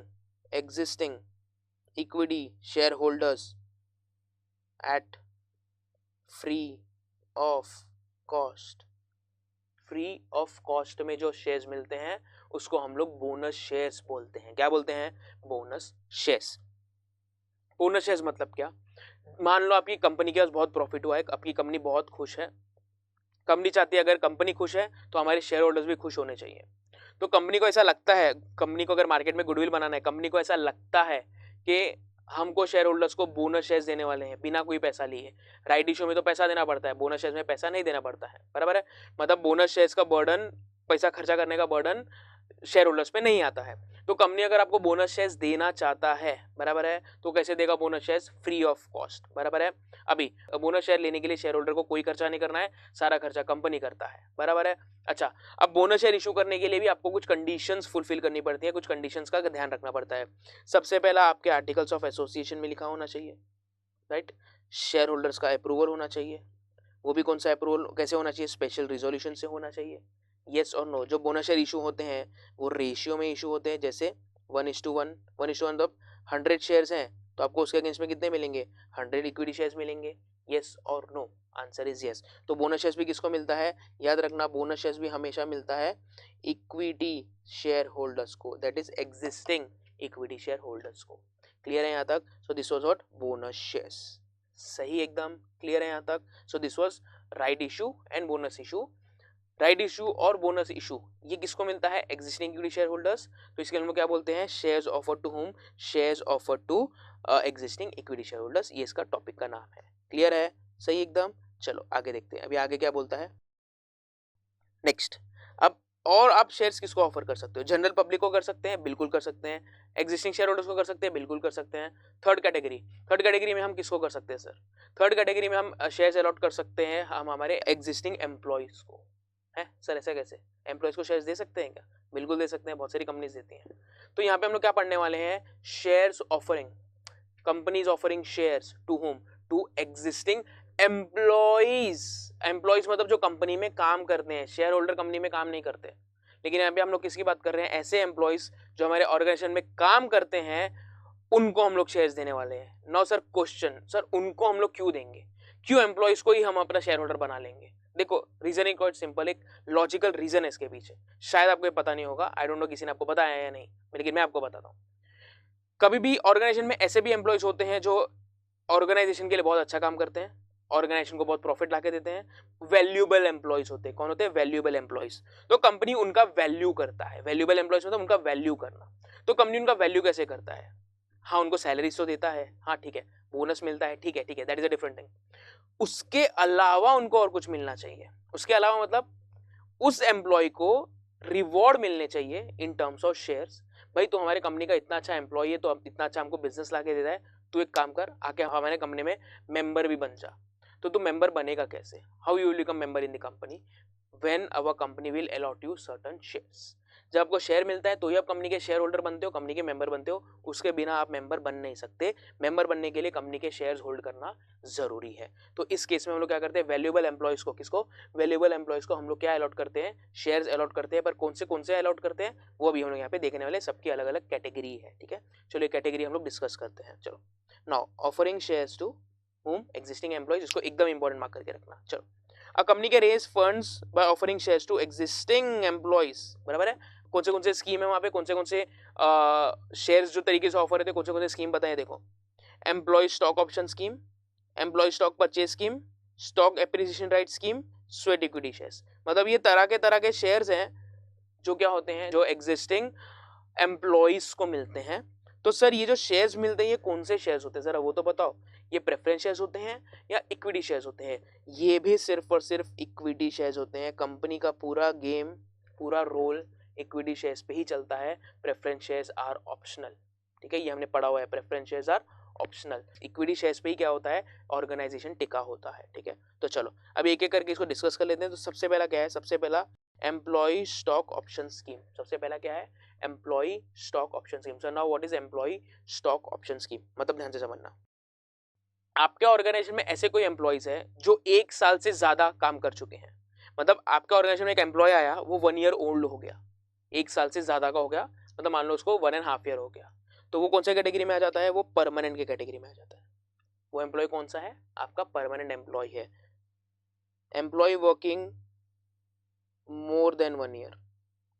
equity shareholders at free of cost। Free of cost में जो शेयर्स मिलते हैं उसको हम लोग बोनस शेयर्स बोलते हैं। क्या बोलते हैं? Bonus shares. बोनस शेयर्स मतलब क्या? मान लो आपकी कंपनी के पास बहुत प्रॉफिट हुआ है, आपकी कंपनी बहुत खुश है, कंपनी चाहती है अगर कंपनी खुश है तो हमारे शेयर होल्डर्स भी खुश होने चाहिए। तो कंपनी को ऐसा लगता है, कंपनी को अगर मार्केट में गुडविल बनाना है, कंपनी को ऐसा लगता है कि हमको शेयर होल्डर्स को बोनस शेयर्स देने वाले हैं बिना कोई पैसा लिए। राइट इशू में तो पैसा देना पड़ता है, बोनस शेयर्स में पैसा नहीं देना पड़ता है, बराबर है। मतलब बोनस शेयर्स का बर्डन, पैसा खर्चा करने का बर्डन शेयर होल्डर्स पे नहीं आता है। तो कंपनी अगर आपको बोनस शेयर्स देना चाहता है, बराबर है, तो कैसे देगा bonus shares? Free of cost, बराबर है। अभी बोनस शेयर लेने के लिए शेयर होल्डर को कोई खर्चा नहीं करना है, सारा खर्चा कंपनी करता है, बराबर है। अच्छा, अब बोनस शेयर इशू करने के लिए भी आपको कुछ कंडीशंस फुलफिल करनी पड़ती है, कुछ कंडीशंस का ध्यान रखना पड़ता है। सबसे पहला आपके आर्टिकल्स ऑफ एसोसिएशन में लिखा होना चाहिए, राइट। शेयर होल्डर्स का अप्रूवल होना चाहिए, वो भी कौन सा अप्रूवल, कैसे होना चाहिए? स्पेशल रिजोल्यूशन से होना चाहिए। येस और नो। जो बोनस शेयर इशू होते हैं वो रेशियो में इशू होते हैं, जैसे 1:1 मतलब 100 शेयर्स हैं तो आपको उसके अगेंस्ट में कितने मिलेंगे? 100 इक्विटी शेयर्स मिलेंगे। येस और नो? Answer is yes. तो बोनस शेयर्स भी किसको मिलता है? याद रखना, बोनस शेयर्स भी हमेशा मिलता है इक्विटी शेयर होल्डर्स को, that is existing equity share holders को। क्लियर है यहाँ तक? So this was what? Bonus shares. सही, एकदम क्लियर है यहाँ तक? So this was right issue and bonus issue. Right issue और बोनस इशू ये किसको मिलता है? Existing equity share holders. तो इसके हम लोग क्या बोलते हैं? Shares offer to whom? Shares offer to existing equity share holders, ये इसका टॉपिक का नाम है। क्लियर है? सही एकदम। चलो आगे देखते हैं, अभी आगे क्या बोलता है नेक्स्ट। अब और आप शेयर्स किसको ऑफर कर सकते हो? जनरल पब्लिक को कर सकते हैं, बिल्कुल कर सकते हैं। एग्जिस्टिंग शेयर होल्डर्स को कर सकते हैं, बिल्कुल कर सकते हैं। थर्ड कैटेगरी में हम किसको कर सकते हैं सर? थर्ड कैटेगरी में हम शेयर्स अलॉट कर सकते हैं हम हमारे एग्जिस्टिंग एम्प्लॉयज को। है सर, ऐसा कैसे? एम्प्लॉयज को शेयर्स दे सकते हैं क्या? बिल्कुल दे सकते हैं, बहुत सारी कंपनीज देती हैं। तो यहाँ पे हम लोग क्या पढ़ने वाले हैं? Shares offering, companies offering shares to whom? To existing employees. Employees मतलब जो कंपनी में काम करते हैं, शेयर होल्डर कंपनी में काम नहीं करते। लेकिन यहाँ पे हम लोग किसकी बात कर रहे हैं? ऐसे एम्प्लॉयज जो हमारे ऑर्गेनाइजेशन में काम करते हैं, उनको हम लोग शेयर्स देने वाले हैं। नाउ सर क्वेश्चन, सर उनको हम लोग क्यों देंगे? क्यों एम्प्लॉयज को ही हम अपना शेयर होल्डर बना लेंगे? देखो रीजन इज क्वाइट सिंपल, एक लॉजिकल रीजन है इसके पीछे, शायद आपको ये पता नहीं होगा, आई डोंट नो किसी ने आपको बताया है या नहीं, लेकिन मैं आपको बताता हूँ। कभी भी ऑर्गेनाइजेशन में ऐसे भी एम्प्लॉयज होते हैं जो ऑर्गेनाइजेशन के लिए बहुत अच्छा काम करते हैं, ऑर्गेनाइजेशन को बहुत प्रॉफिट लाके देते हैं, वैल्यूएबल एम्प्लॉयज होते हैं। कौन होते हैं? Valuable employees. तो कंपनी उनका वैल्यू करता है, वैल्यूएबल एम्प्लॉयज मतलब उनका वैल्यू करना। तो कंपनी उनका वैल्यू कैसे करता है? हाँ, उनको सैलरीज तो देता है, हाँ ठीक है, बोनस मिलता है, ठीक है ठीक है, that is a different thing. उसके अलावा उनको और कुछ मिलना चाहिए। उसके अलावा मतलब उस एम्प्लॉय को रिवॉर्ड मिलने चाहिए इन टर्म्स ऑफ शेयर्स। भाई तू हमारे कंपनी का इतना अच्छा एम्प्लॉय है, तो अब इतना अच्छा हमको बिजनेस ला के देता है, तू एक काम कर, आके हमारे कंपनी में मेंबर भी बन जा। तो तू मेंबर बनेगा कैसे? How you will become member in the company? When our company will allot you certain shares. जब आपको शेयर मिलता है तो ही आप कंपनी के शेयर होल्डर बनते हो, कंपनी के मेंबर बनते हो, उसके बिना आप मेंबर बन नहीं सकते। मेंबर बनने के लिए कंपनी के शेयर्स होल्ड करना जरूरी है। तो इस केस में हम लोग क्या करते हैं? वैल्यूएबल एम्प्लॉयज को, किसको? वैल्यूएबल एम्प्लॉयज को हम लोग क्या अलॉट करते हैं? शेयर्स अलॉट करते हैं। पर कौन से अलॉट करते हैं वो भी हम लोग यहाँ पे देखने वाले, सबकी अलग अलग कैटेगरी है, ठीक है। चलो कैटेगरी हम लोग डिस्कस करते हैं। चलो now offering shares to whom existing employees, इसको एकदम इंपॉर्टेंट मार्क करके रखना। चलो, a company can raise funds by offering shares to existing employees, बराबर है। कौन से स्कीम है वहां पे, कौन से शेयर्स जो तरीके से ऑफर होते हैं, कौन से स्कीम बताएं? देखो, employee stock option scheme, employee stock purchase scheme, stock appreciation right scheme, sweat equity shares. मतलब ये तरह के शेयर्स हैं जो क्या होते हैं, जो एग्जिस्टिंग एम्प्लॉयज को मिलते हैं। तो सर ये जो शेयर्स मिलते हैं ये कौन से शेयर्स होते हैं जरा वो तो बताओ। ये प्रेफरेंस शेयर्स होते हैं या इक्विटी शेयर्स होते हैं? ये भी सिर्फ और सिर्फ इक्विटी शेयर्स होते हैं। कंपनी का पूरा गेम, पूरा रोल इक्विटी शेयर्स पे ही चलता है। प्रेफरेंस शेयर्स आर ऑप्शनल, ठीक है, ये हमने पढ़ा हुआ है, preference shares are optional. Equity shares पे ही क्या होता है? ऑर्गेनाइजेशन टिका होता है, ठीक है। तो चलो अब एक एक करके इसको डिस्कस कर लेते हैं। तो सबसे पहला क्या है? सबसे पहला एम्प्लॉय स्टॉक ऑप्शन स्कीम। सबसे पहला क्या है? Employee stock option scheme. So now what is employee stock option scheme? मतलब ध्यान से समझना, आपके ऑर्गेनाइजेशन में ऐसे कोई एम्प्लॉयज है जो 1 साल से ज्यादा काम कर चुके हैं। मतलब आपके ऑर्गेनाइजेशन में एक एम्प्लॉय आया, वो 1 ईयर ओल्ड हो गया, 1 साल से ज्यादा का हो गया, मतलब मान लो उसको 1.5 ईयर हो गया, तो वो कौन सा कैटेगरी में आ जाता है? वो परमानेंट के कैटेगरी में आ जाता है। वो एम्प्लॉय कौन सा है? आपका परमानेंट एम्प्लॉय है। Employee working more than 1 year,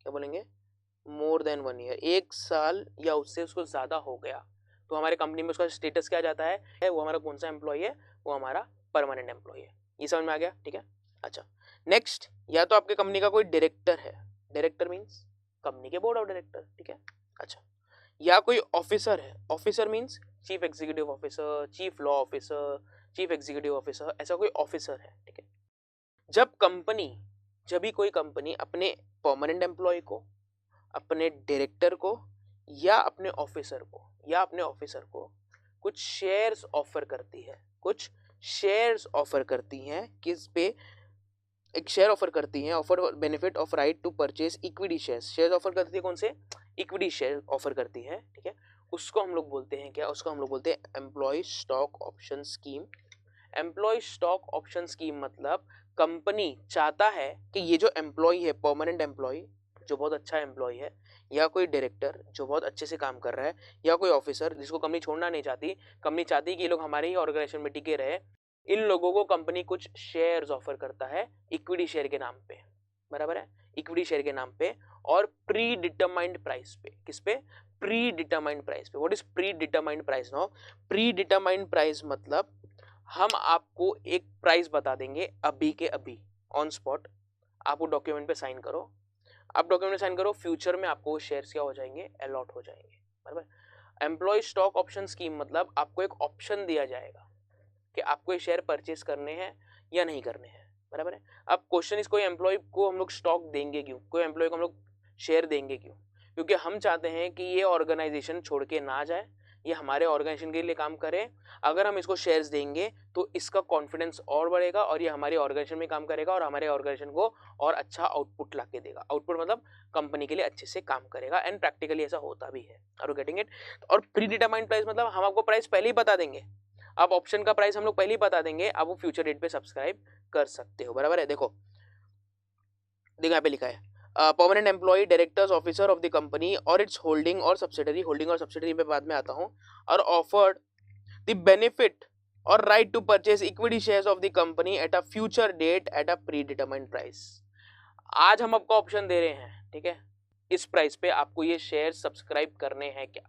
क्या बोलेंगे? मोर देन 1 ईयर, 1 साल या उससे उसको ज्यादा हो गया, तो हमारे कंपनी में उसका स्टेटस क्या जाता है? वो हमारा कौन सा एम्प्लॉय है? वो हमारा परमानेंट एम्प्लॉय है। ये समझ में आ गया, ठीक है। अच्छा, नेक्स्ट, या तो आपके कंपनी का कोई डायरेक्टर है, डायरेक्टर मींस कंपनी के बोर्ड ऑफ डायरेक्टर, ठीक है। अच्छा, या कोई ऑफिसर है, officer means chief executive officer, chief law officer, chief executive officer, ऐसा कोई ऑफिसर है, ठीक है। जब भी कोई कंपनी अपने परमानेंट एम्प्लॉय को, अपने डायरेक्टर को या अपने ऑफिसर को कुछ शेयर्स ऑफर करती है, कुछ शेयर्स ऑफर करती हैं, किस पे? एक शेयर ऑफर करती हैं, offer benefit of right to purchase equity shares. Share offer करती है, कौन से? इक्विटी शेयर ऑफर करती है, ठीक है। उसको हम लोग बोलते हैं क्या? उसको हम लोग बोलते हैं employee stock option scheme. Employee stock option scheme मतलब कंपनी चाहता है कि ये जो एम्प्लॉय है, परमानेंट एम्प्लॉय जो बहुत अच्छा एम्प्लॉय है, या कोई डायरेक्टर जो बहुत अच्छे से काम कर रहा है, या कोई ऑफिसर जिसको कंपनी छोड़ना नहीं चाहती, कंपनी चाहती है कि ये लोग हमारे ही ऑर्गेनाइजेशन में टिके रहे, इन लोगों को कंपनी कुछ शेयर्स ऑफर करता है इक्विटी शेयर के नाम पे, बराबर है, इक्विटी शेयर के नाम पे, और प्री डिटरमाइंड प्राइस पे। किस पे? प्री डिटरमाइंड प्राइस पे। What is pre determined price? Now pre determined price मतलब हम आपको एक प्राइस बता देंगे अभी के अभी, ऑन स्पॉट। आप वो डॉक्यूमेंट पे साइन करो, आप डॉक्यूमेंट में साइन करो, फ्यूचर में आपको शेयर्स क्या हो जाएंगे? अलॉट हो जाएंगे, बराबर। एम्प्लॉय स्टॉक ऑप्शन स्कीम मतलब आपको एक ऑप्शन दिया जाएगा कि आपको ये शेयर परचेस करने हैं या नहीं करने हैं, बराबर है। अब क्वेश्चन इस, कोई एम्प्लॉय को हम लोग स्टॉक देंगे क्यों? कोई एम्प्लॉय को हम लोग शेयर देंगे क्यों? क्योंकि हम चाहते हैं कि ये ऑर्गेनाइजेशन छोड़ के ना जाए, ये हमारे ऑर्गेनाइजेशन के लिए काम करे। अगर हम इसको शेयर्स देंगे तो इसका कॉन्फिडेंस और बढ़ेगा और ये हमारे ऑर्गेनाइजेशन में काम करेगा और हमारे ऑर्गेनाइजेशन को और अच्छा आउटपुट ला के देगा। आउटपुट मतलब कंपनी के लिए अच्छे से काम करेगा, एंड प्रैक्टिकली ऐसा होता भी है। Are you getting it? और प्री डिटरमाइंड प्राइस मतलब हम आपको प्राइस पहले ही बता देंगे, आप ऑप्शन का प्राइस हम लोग पहले ही बता देंगे, आप वो फ्यूचर डेट पे सब्सक्राइब कर सकते हो, बराबर है। देखो यहाँ पे लिखा है permanent employee, directors, officer of the company और इट्स होल्डिंग और सब्सिडरी, होल्डिंग और सब्सिडरी पे बाद में आता हूँ, और ऑफर्ड द बेनिफिट और right to purchase equity shares of the company at a future date at a predetermined price. आज हम आपको ऑप्शन दे रहे हैं, ठीक है, इस प्राइस पे आपको ये शेयर सब्सक्राइब करने हैं क्या।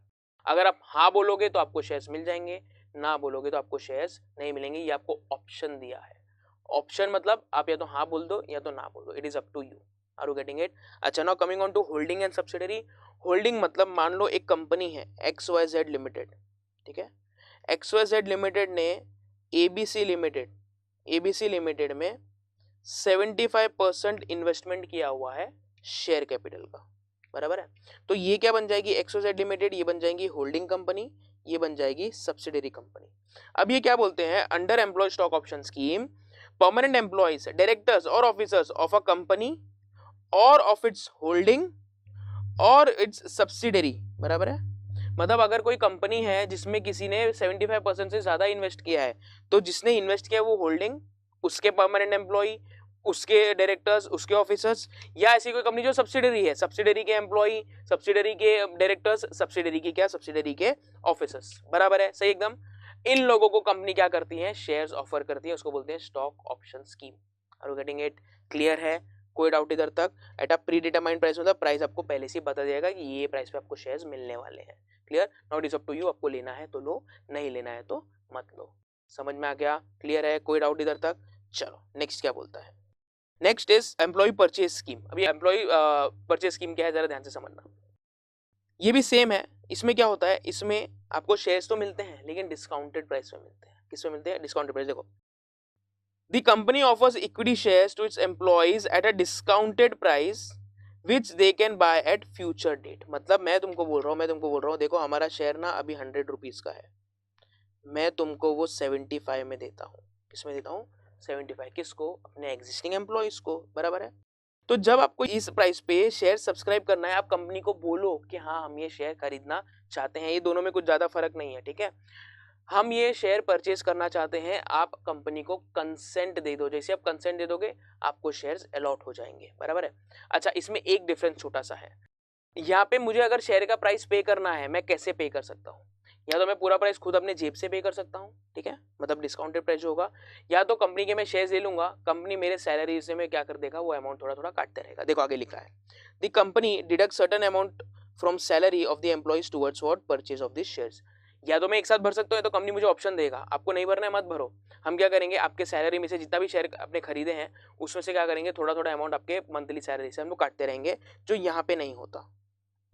अगर आप हाँ बोलोगे तो आपको शेयर्स मिल जाएंगे, ना बोलोगे तो आपको शेयर्स नहीं मिलेंगे। ये आपको ऑप्शन दिया है। ऑप्शन मतलब आप या तो हाँ बोल दो या तो ना बोल दो, it is up to you. Are you getting it? अच्छा, now coming on to holding and subsidiary. Holding मतलब मान लो एक कंपनी है XYZ लिमिटेड, ठीक है, XYZ लिमिटेड ने एबीसी लिमिटेड में 75% इन्वेस्टमेंट किया हुआ है शेयर कैपिटल का, बराबर है। तो ये क्या बन जाएगी, XYZ लिमिटेड, ये बन जाएगी होल्डिंग कंपनी, ये बन जाएगी सब्सिडरी कंपनी। अब ये क्या बोलते हैं, under employee stock option scheme permanent employees, directors और ऑफिसर्स ऑफ अ कंपनी और ऑफ इट्स होल्डिंग और इट्स सब्सिडरी, बराबर है। मतलब अगर कोई कंपनी है जिसमें किसी ने 75% से ज्यादा इन्वेस्ट किया है, तो जिसने इन्वेस्ट किया वो होल्डिंग, उसके परमानेंट एम्प्लॉय, उसके डायरेक्टर्स, उसके ऑफिसर्स, या ऐसी कोई कंपनी जो सब्सिडरी है, सब्सिडरी के एम्प्लॉय, सब्सिडरी के डायरेक्टर्स, सब्सिडरी के क्या, सब्सिडरी के ऑफिसर्स, बराबर है, सही एकदम। इन लोगों को कंपनी क्या करती है, शेयर्स ऑफर करती है, उसको बोलते हैं stock option scheme. Are you getting it? Clear है? कोई डाउट इधर तक? At a predetermined price मतलब प्राइस आपको पहले से बता देगा कि ये प्राइस पे आपको शेयर्स मिलने वाले हैं। Clear? Now it is up to you, आपको लेना है तो लो, नहीं लेना है तो मत लो। समझ में आ गया? क्लियर है? कोई डाउट इधर तक? चलो नेक्स्ट क्या बोलता है। Next is employee purchase scheme. अभी एम्प्लॉय परचेज स्कीम क्या है जरा ध्यान से समझना। ये भी सेम है। इसमें क्या होता है, इसमें आपको शेयर्स तो मिलते हैं लेकिन डिस्काउंटेड प्राइस में मिलते हैं। किस में मिलते हैं? Discounted price. देखो, the company offers equity shares to its employees at a discounted price which they can buy at future date। मतलब मैं तुमको बोल रहा हूँ देखो हमारा शेयर ना अभी 100 रुपीज का है, मैं तुमको वो 75 में देता हूँ। किसमें देता हूँ? 75। किसको? अपने एग्जिस्टिंग एम्प्लॉइज को, बराबर है। तो जब आपको इस प्राइस पे शेयर सब्सक्राइब करना है, आप कंपनी को बोलो कि हाँ हम ये शेयर खरीदना चाहते हैं, ये दोनों में कुछ ज्यादा फर्क नहीं है, ठीक है, हम ये शेयर परचेज करना चाहते हैं, आप कंपनी को कंसेंट दे दो। जैसे आप कंसेंट दे दोगे आपको शेयर्स अलॉट हो जाएंगे, बराबर है। अच्छा, इसमें एक डिफरेंस छोटा सा है, यहाँ पे मुझे अगर शेयर का प्राइस पे करना है, मैं कैसे पे कर सकता हूँ? या तो मैं पूरा प्राइस खुद अपने जेब से पे कर सकता हूँ, ठीक है, मतलब डिस्काउंटेड प्राइस होगा, या तो कंपनी के मैं शेयर्स ले लूंगा, कंपनी मेरे सैलरी से मैं क्या कर देगा, वो अमाउंट थोड़ा थोड़ा काटते रहेगा। देखो आगे लिखा है, the company deduct certain amount from salary of the employees towards what purchase of this shares. या तो मैं एक साथ भर सकता हूँ, तो कंपनी मुझे ऑप्शन देगा, आपको नहीं भरना है मत भरो, हम क्या करेंगे, आपके सैलरी में से जितना भी शेयर आपने खरीदे हैं उसमें से क्या करेंगे, थोड़ा थोड़ा अमाउंट आपके मंथली सैलरी से हम लोग काटते रहेंगे, जो यहाँ पे नहीं होता।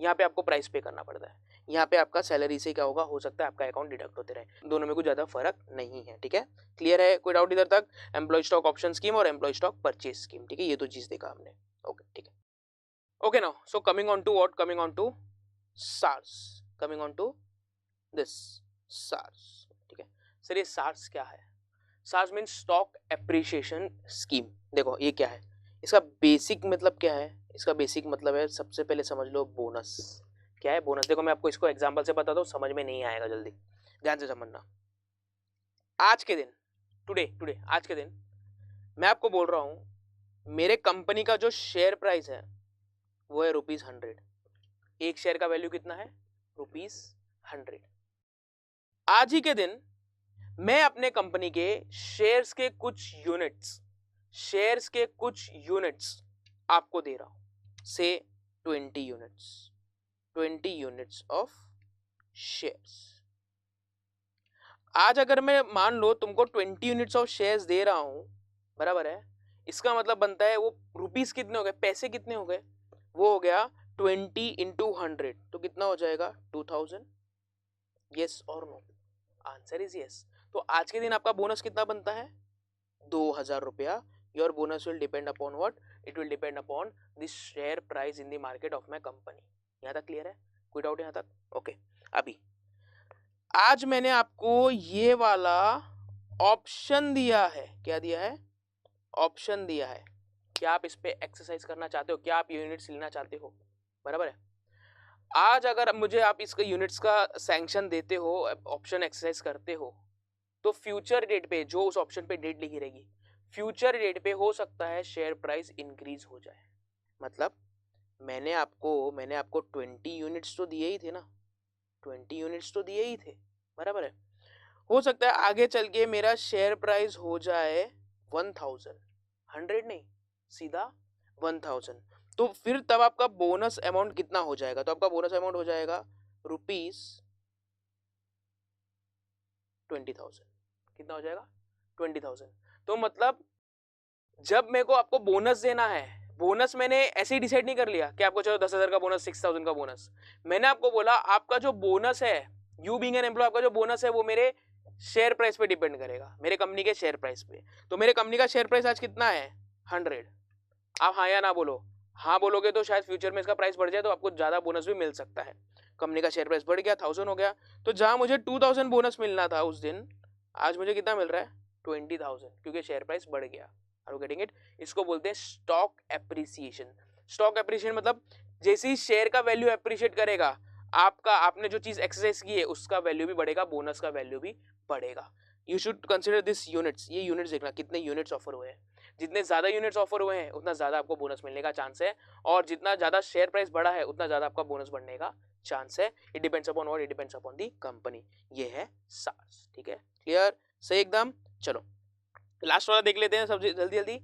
यहाँ पे आपको प्राइस पे करना पड़ता है, यहाँ पे आपका सैलरी से क्या होगा, हो सकता है आपका अकाउंट डिडक्ट होते रहे, दोनों में कुछ ज्यादा फर्क नहीं है, ठीक है। क्लियर है? कोई डाउट इधर तक? एम्प्लॉय स्टॉक ऑप्शन स्कीम और एम्प्लॉय स्टॉक परचेज स्कीम, ठीक है, ये तो चीज देखा हमने। ओके, ठीक है। Okay, now so coming on to what, coming on to SARs, coming on to this SARs, ठीक है। सर ये सार्स क्या है? SARs mean stock appreciation scheme. देखो ये क्या है, इसका बेसिक मतलब क्या है, इसका बेसिक मतलब है, सबसे पहले समझ लो बोनस। क्या है बोनस? देखो मैं आपको इसको एग्जांपल से बताता हूँ, समझ में नहीं आएगा, जल्दी ध्यान से समझना। आज के दिन, टुडे आज के दिन मैं आपको बोल रहा हूँ मेरे कंपनी का जो शेयर प्राइस है वो है ₹100। एक शेयर का वैल्यू कितना है? ₹100। आज ही के दिन मैं अपने कंपनी के शेयर्स के कुछ यूनिट्स आपको दे रहा हूं, से 20 यूनिट्स ऑफ शेयर्स। आज अगर मैं मान लो तुमको 20 यूनिट्स ऑफ शेयर्स दे रहा हूं, बराबर है, इसका मतलब बनता है वो रुपीस कितने हो गए, पैसे कितने हो गए, वो हो गया 20 इंटू 100, तो कितना हो जाएगा 2000। यस और नो? Answer is yes. तो आज के दिन आपका बोनस कितना बनता है? 2000 रुपया। Your bonus will depend upon what? It will depend upon the share price in the market of my company. यहाँ तक क्लियर है? कोई डाउट यहाँ तक? ओके, अभी आज मैंने आपको ये वाला ऑप्शन दिया है। क्या दिया है? ऑप्शन दिया है। क्या आप इस पे एक्सरसाइज करना चाहते हो? क्या आप यूनिट्स लेना चाहते हो? बराबर है। आज अगर मुझे आप इसका यूनिट्स का सैंक्शन देते हो, ऑप्शन एक्सरसाइज करते हो, तो फ्यूचर डेट पे जो उस ऑप्शन पे डेट लिखी रहेगी, फ्यूचर डेट पे हो सकता है शेयर प्राइस इंक्रीज हो जाए। मतलब मैंने आपको 20 यूनिट्स तो दिए ही थे ना, 20 यूनिट्स तो दिए ही थे, बराबर है। हो सकता है आगे चल के मेरा शेयर प्राइस हो जाए 1000, 100 नहीं, सीधा 1000, तो फिर तब आपका बोनस अमाउंट कितना हो जाएगा? तो आपका बोनस अमाउंट हो जाएगा ₹20,000। कितना हो जाएगा? 20,000। तो मतलब जब मेरे को आपको बोनस देना है, बोनस मैंने ऐसे ही डिसाइड नहीं कर लिया कि आपको चलो 10,000 का बोनस, 6,000 का बोनस। मैंने आपको बोला आपका जो बोनस है, यू बीइंग एन एम्प्लॉय, आपका जो बोनस है वो मेरे शेयर प्राइस पे डिपेंड करेगा, मेरे कंपनी के शेयर प्राइस पे। तो मेरे कंपनी का शेयर प्राइस आज कितना है? 100। आप हाँ या ना बोलो। हाँ बोलोगे तो शायद फ्यूचर में इसका प्राइस बढ़ जाए तो आपको ज्यादा बोनस भी मिल सकता है। कंपनी का शेयर प्राइस बढ़ गया, 1000 हो गया, तो जहां मुझे 2000 बोनस मिलना था उस दिन, आज मुझे कितना मिल रहा है? 20,000, क्योंकि शेयर प्राइस बढ़ गया। Are you getting it? इसको बोलते हैं स्टॉक एप्रिसिएशन। स्टॉक एप्रिसिएशन मतलब जैसे ही शेयर का वैल्यू एप्रिशिएट करेगा, आपका आपने जो चीज एक्सरसाइज की है उसका वैल्यू भी बढ़ेगा, बोनस का वैल्यू भी बढ़ेगा। You should consider this units. ये यूनिट्स देखना कितने यूनिट्स ऑफर हुए हैं। जितने ज्यादा यूनिट्स ऑफर हुए हैं उतना ज्यादा आपको बोनस मिलने का चांस है, और जितना ज्यादा शेयर प्राइस बढ़ा है उतना ज्यादा आपका बोनस बढ़ने का चांस है। It depends upon what? It depends upon the company. ये है सास। ठीक है, क्लियर? सही एकदम। चलो लास्ट वाला देख लेते हैं सबसे जल्दी जल्दी,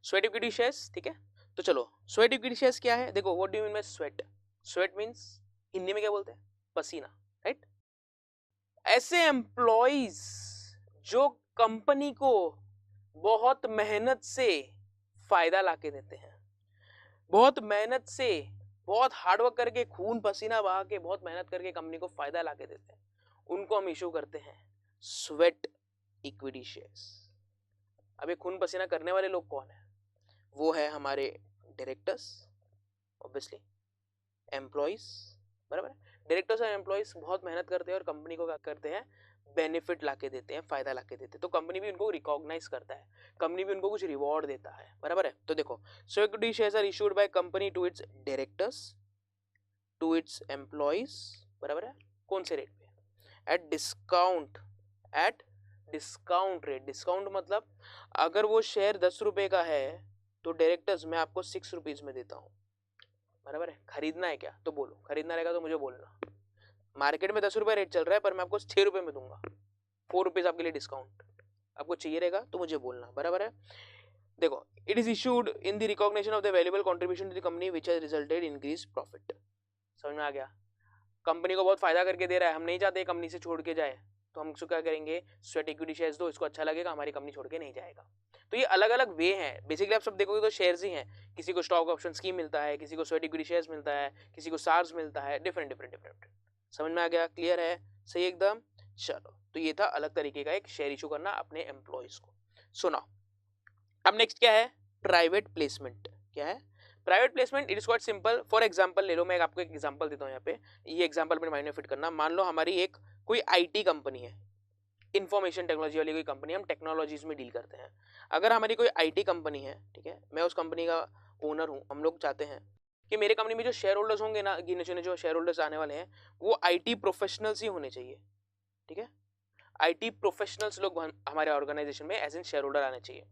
स्वेट इक्विटी शेयर्स। ठीक है, तो चलो स्वेट इक्विटी शेयर्स क्या है? देखो, what do you mean bye sweat? Sweat means Hindi में क्या बोलते हैं? पसीना, राइट? ऐसे एम्प्लॉइज जो कंपनी को बहुत मेहनत से फायदा लाके देते हैं, बहुत मेहनत से, बहुत हार्डवर्क करके, खून पसीना बहा के बहुत मेहनत करके कंपनी को फायदा लाके देते हैं, उनको हम इशू करते हैं स्वेट इक्विटी शेयर्स। अब ये खून पसीना करने वाले लोग कौन है? वो है हमारे डायरेक्टर्स, ऑब्वियसली, एम्प्लॉइज, बराबर है। डायरेक्टर्स और एम्प्लॉइज बहुत मेहनत करते हैं और कंपनी को क्या करते हैं? बेनिफिट लाके देते हैं, फायदा लाके देते हैं, तो कंपनी भी उनको रिकॉग्नाइज करता है, कंपनी भी उनको कुछ रिवॉर्ड देता है, बराबर है। तो देखो, so equity shares are issued by company to its directors, to its employees, बराबर है। कौन से रेट पे? At discount, at discount rate. Discount मतलब अगर वो शेयर 10 रुपए का है तो डायरेक्टर्स मैं आपको 6 रुपीज में देता हूँ, बराबर है। खरीदना है क्या? तो बोलो, खरीदना रहेगा तो मुझे बोलना। मार्केट में 10 रुपए रेट चल रहा है पर मैं आपको 6 रुपए में दूंगा, 4 रुपीज आपके लिए डिस्काउंट। आपको चाहिए रहेगा तो मुझे बोलना, बराबर है। देखो, it is issued in the recognition of the valuable contribution to the company which has resulted increase profit. समझ में आ गया? कंपनी को बहुत फायदा करके दे रहा है, हम नहीं चाहते कंपनी से छोड़ के जाए, तो हम इसको क्या करेंगे? स्वेट इक्विटी शेयर्स दो, इसको अच्छा लगेगा, हमारी कंपनी छोड़ के नहीं जाएगा। तो ये अलग अलग वे हैं। बेसिकली आप सब देखोगे तो शेयर्स ही हैं। किसी को स्टॉक ऑप्शन स्कीम मिलता है, किसी को स्वेट इक्विटी शेयर्स मिलता है, किसी को सार्स मिलता है, डिफरेंट डिफरेंट डिफरेंट। समझ में आ गया? क्लियर है? सही एकदम। चलो, तो ये था अलग तरीके का एक शेयर इशू करना अपने एम्प्लॉइज को। सुना, अब नेक्स्ट क्या है? Private placement. क्या है private placement? It is quite simple. For example ले लो, मैं आपको एक एग्जांपल देता हूं यहाँ पे, ये एग्जांपल अपने माइंड में फिट करना। मान लो हमारी एक कोई आईटी कंपनी है, इंफॉर्मेशन टेक्नोलॉजी वाली कोई कंपनी, हम टेक्नोलॉजीज में डील करते हैं। अगर हमारी कोई आईटी कंपनी है, ठीक है, मैं उस कंपनी का ओनर हूँ, हम लोग चाहते हैं कि मेरे कंपनी में जो शेयर होल्डर्स होंगे ना, गिने चुने जो शेयर होल्डर्स आने वाले हैं, वो आईटी प्रोफेशनल्स ही होने चाहिए। ठीक है, आईटी प्रोफेशनल्स लोग हमारे ऑर्गेनाइजेशन में एज एन शेयर होल्डर आने चाहिए।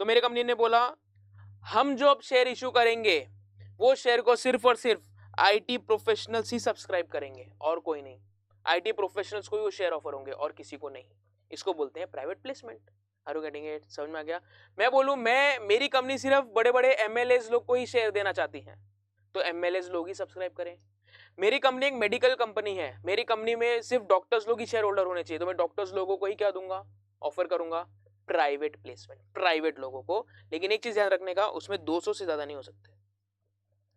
तो मेरे कंपनी ने बोला हम जो अब शेयर इशू करेंगे वो शेयर को सिर्फ और सिर्फ आईटी प्रोफेशनल्स ही सब्सक्राइब करेंगे और कोई नहीं। आईटी प्रोफेशनल्स को ही वो शेयर ऑफर होंगे और किसी को नहीं। इसको बोलते हैं private placement. Are you getting it? समझ में आ गया? मैं बोलूं मेरी कंपनी सिर्फ बड़े बड़े एमएलएस लोग को ही शेयर देना चाहती है, तो एमएलएस लोग ही सब्सक्राइब करें। मेरी कंपनी एक मेडिकल कंपनी है, मेरी कंपनी में सिर्फ डॉक्टर्स लोग ही शेयर होल्डर होने चाहिए, तो मैं डॉक्टर्स लोगों को ही क्या दूंगा? ऑफर करूंगा प्राइवेट प्लेसमेंट, प्राइवेट लोगों को। लेकिन एक चीज ध्यान रखने का, उसमें 200 से ज्यादा नहीं हो सकते,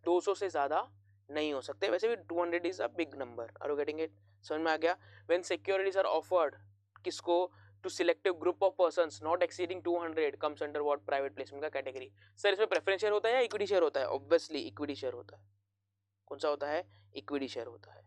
200 से ज्यादा नहीं हो सकते। वैसे भी 200 is a big number. Are you getting it? समझ में आ गया? व्हेन सिक्योरिटीज आर ऑफर्ड, किसको? To selective group of persons not exceeding 200 comes under what? Private placement का कैटेगरी। सर इसमें प्रेफरेंस शेयर होता है या इक्विटी शेयर होता है? ऑब्वियसली इक्विटी शेयर होता है। कौन सा होता है? इक्विटी शेयर होता है।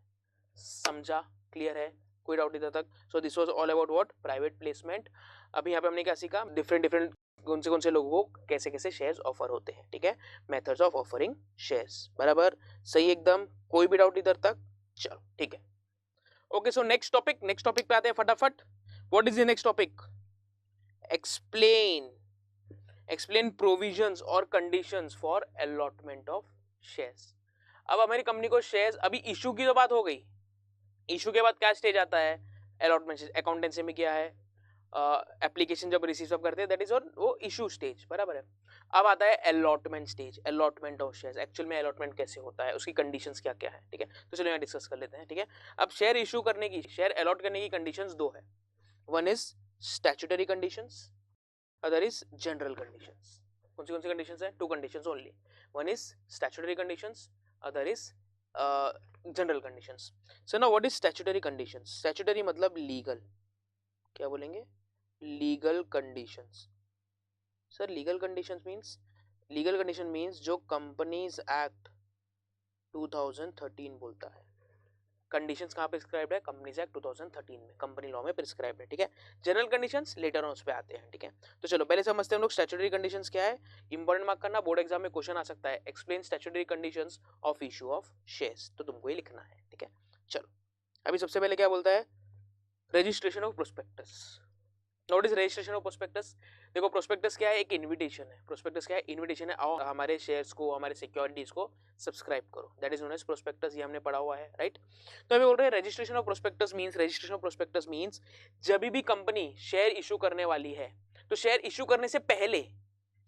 समझा? क्लियर है? कोई डाउट नहीं था तक? So this was all about what? Private placement. अभी यहाँ पे हमने क्या सीखा? डिफरेंट डिफरेंट कौन से लोगों को कैसे कैसे शेयर्स ऑफर होते हैं। ठीक है, मेथड्स ऑफ ऑफरिंग शेयर्स, बराबर सही एकदम। कोई भी डाउट इधर तक? चलो ठीक है, ओके। सो नेक्स्ट टॉपिक पे आते हैं फटाफट। What is the next topic? Explain provisions और conditions for allotment of shares. अब हमारी कंपनी को शेयर्स, अभी इशू की तो बात हो गई, इशू के बाद क्या स्टेज आता है? अलॉटमेंट स्टेज अकाउंटेंसी में क्या है, एप्लीकेशन जब रिसीव सब करते हैं दैट इज ऑन वो इशू स्टेज, बराबर है। अब आता है allotment stage, allotment of shares, actual में अलॉटमेंट कैसे होता है, उसकी कंडीशंस क्या क्या है, ठीक है। तो चलो यहाँ डिस्कस कर लेते हैं, ठीक है। अब शेयर इशू करने की, शेयर अलॉट करने की कंडीशंस दो है, one is statutory conditions, other is general conditions. कौन सी कंडीशंस है, to conditions only, one is statutory conditions, other is general conditions. So now what is statutory conditions, statutory मतलब लीगल, क्या बोलेंगे, legal conditions. Sir legal conditions means, legal condition means जो कंपनीज एक्ट 2013 बोलता है, कंडीशंस कहाँ प्रिस्क्राइब्ड है, कंपनीज एक्ट 2013 में, कंपनी लॉ में प्रिस्क्राइब्ड है, ठीक है। जनरल कंडीशंस लेटर ऑन उस पे आते हैं, ठीक है। तो चलो पहले समझते हैं हम लोग स्टैट्यूटरी कंडीशंस क्या है, इंपॉर्टेंट मार्क करना, बोर्ड एग्जाम में क्वेश्चन आ सकता है, explain statutory conditions of issue of shares, तो तुमको ये लिखना है, ठीक है। चलो अभी सबसे पहले क्या बोलता है, registration of prospectus. Note is registration of prospectus, देखो प्रोस्पेक्टस क्या है, एक इनविटेशन है, प्रोस्पेक्टस क्या है, इनविटेशन है, आओ हमारे शेयर्स को, हमारे सिक्योरिटीज को सब्सक्राइब करो, that is known as prospectus, ये हमने पढ़ा हुआ है, राइट। तो अभी बोल रहे हैं registration of prospectus means, registration of prospectus means जब भी कंपनी शेयर इशू करने वाली है, तो शेयर इशू करने से पहले,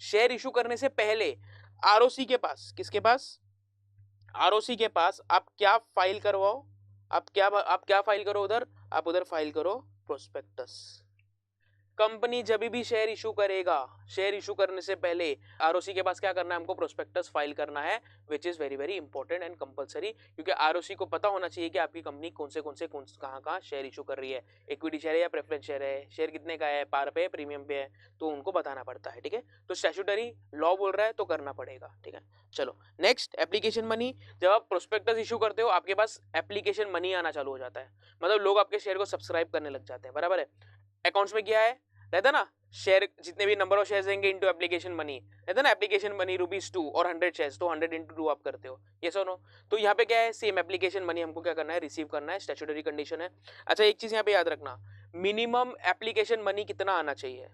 शेयर इशू करने से पहले आरओसी के पास, किसके पास, आरओसी के पास आप क्या फाइल करवाओ, आप क्या फाइल करो उधर, आप उधर फाइल करो प्रोस्पेक्टस। कंपनी जब भी शेयर इशू करेगा, शेयर इशू करने से पहले आरओसी के पास क्या करना है, हमको प्रोस्पेक्टस फाइल करना है, which is very very important and compulsory, क्योंकि आरओसी को पता होना चाहिए कि आपकी कंपनी कौन से कहाँ शेयर इशू कर रही है, इक्विटी शेयर है या प्रेफरेंस शेयर है, शेयर कितने का है, पार पे है, प्रीमियम पे है, तो उनको बताना पड़ता है, ठीक है। तो स्टैट्यूटरी लॉ बोल रहा है तो करना पड़ेगा, ठीक है। चलो नेक्स्ट, एप्लीकेशन मनी, जब आप प्रोस्पेक्टस इशू करते हो आपके पास एप्लीकेशन मनी आना चालू हो जाता है, मतलब लोग आपके शेयर को सब्सक्राइब करने लग जाते हैं, बराबर है। अकाउंट्स में क्या है, रहता ना, शेयर जितने भी नंबर ऑफ शेयर्स देंगे इनटू एप्लीकेशन मनी, रहता ना, एप्लीकेशन मनी ₹2 और 100 शेयर्स, तो 100 × 2 आप करते हो, ये सो नो। तो यहाँ पे क्या है, सेम एप्लीकेशन मनी हमको क्या करना है, रिसीव करना है, स्टैट्यूटरी कंडीशन है। अच्छा एक चीज यहाँ पे याद रखना, मिनिमम एप्लीकेशन मनी कितना आना चाहिए,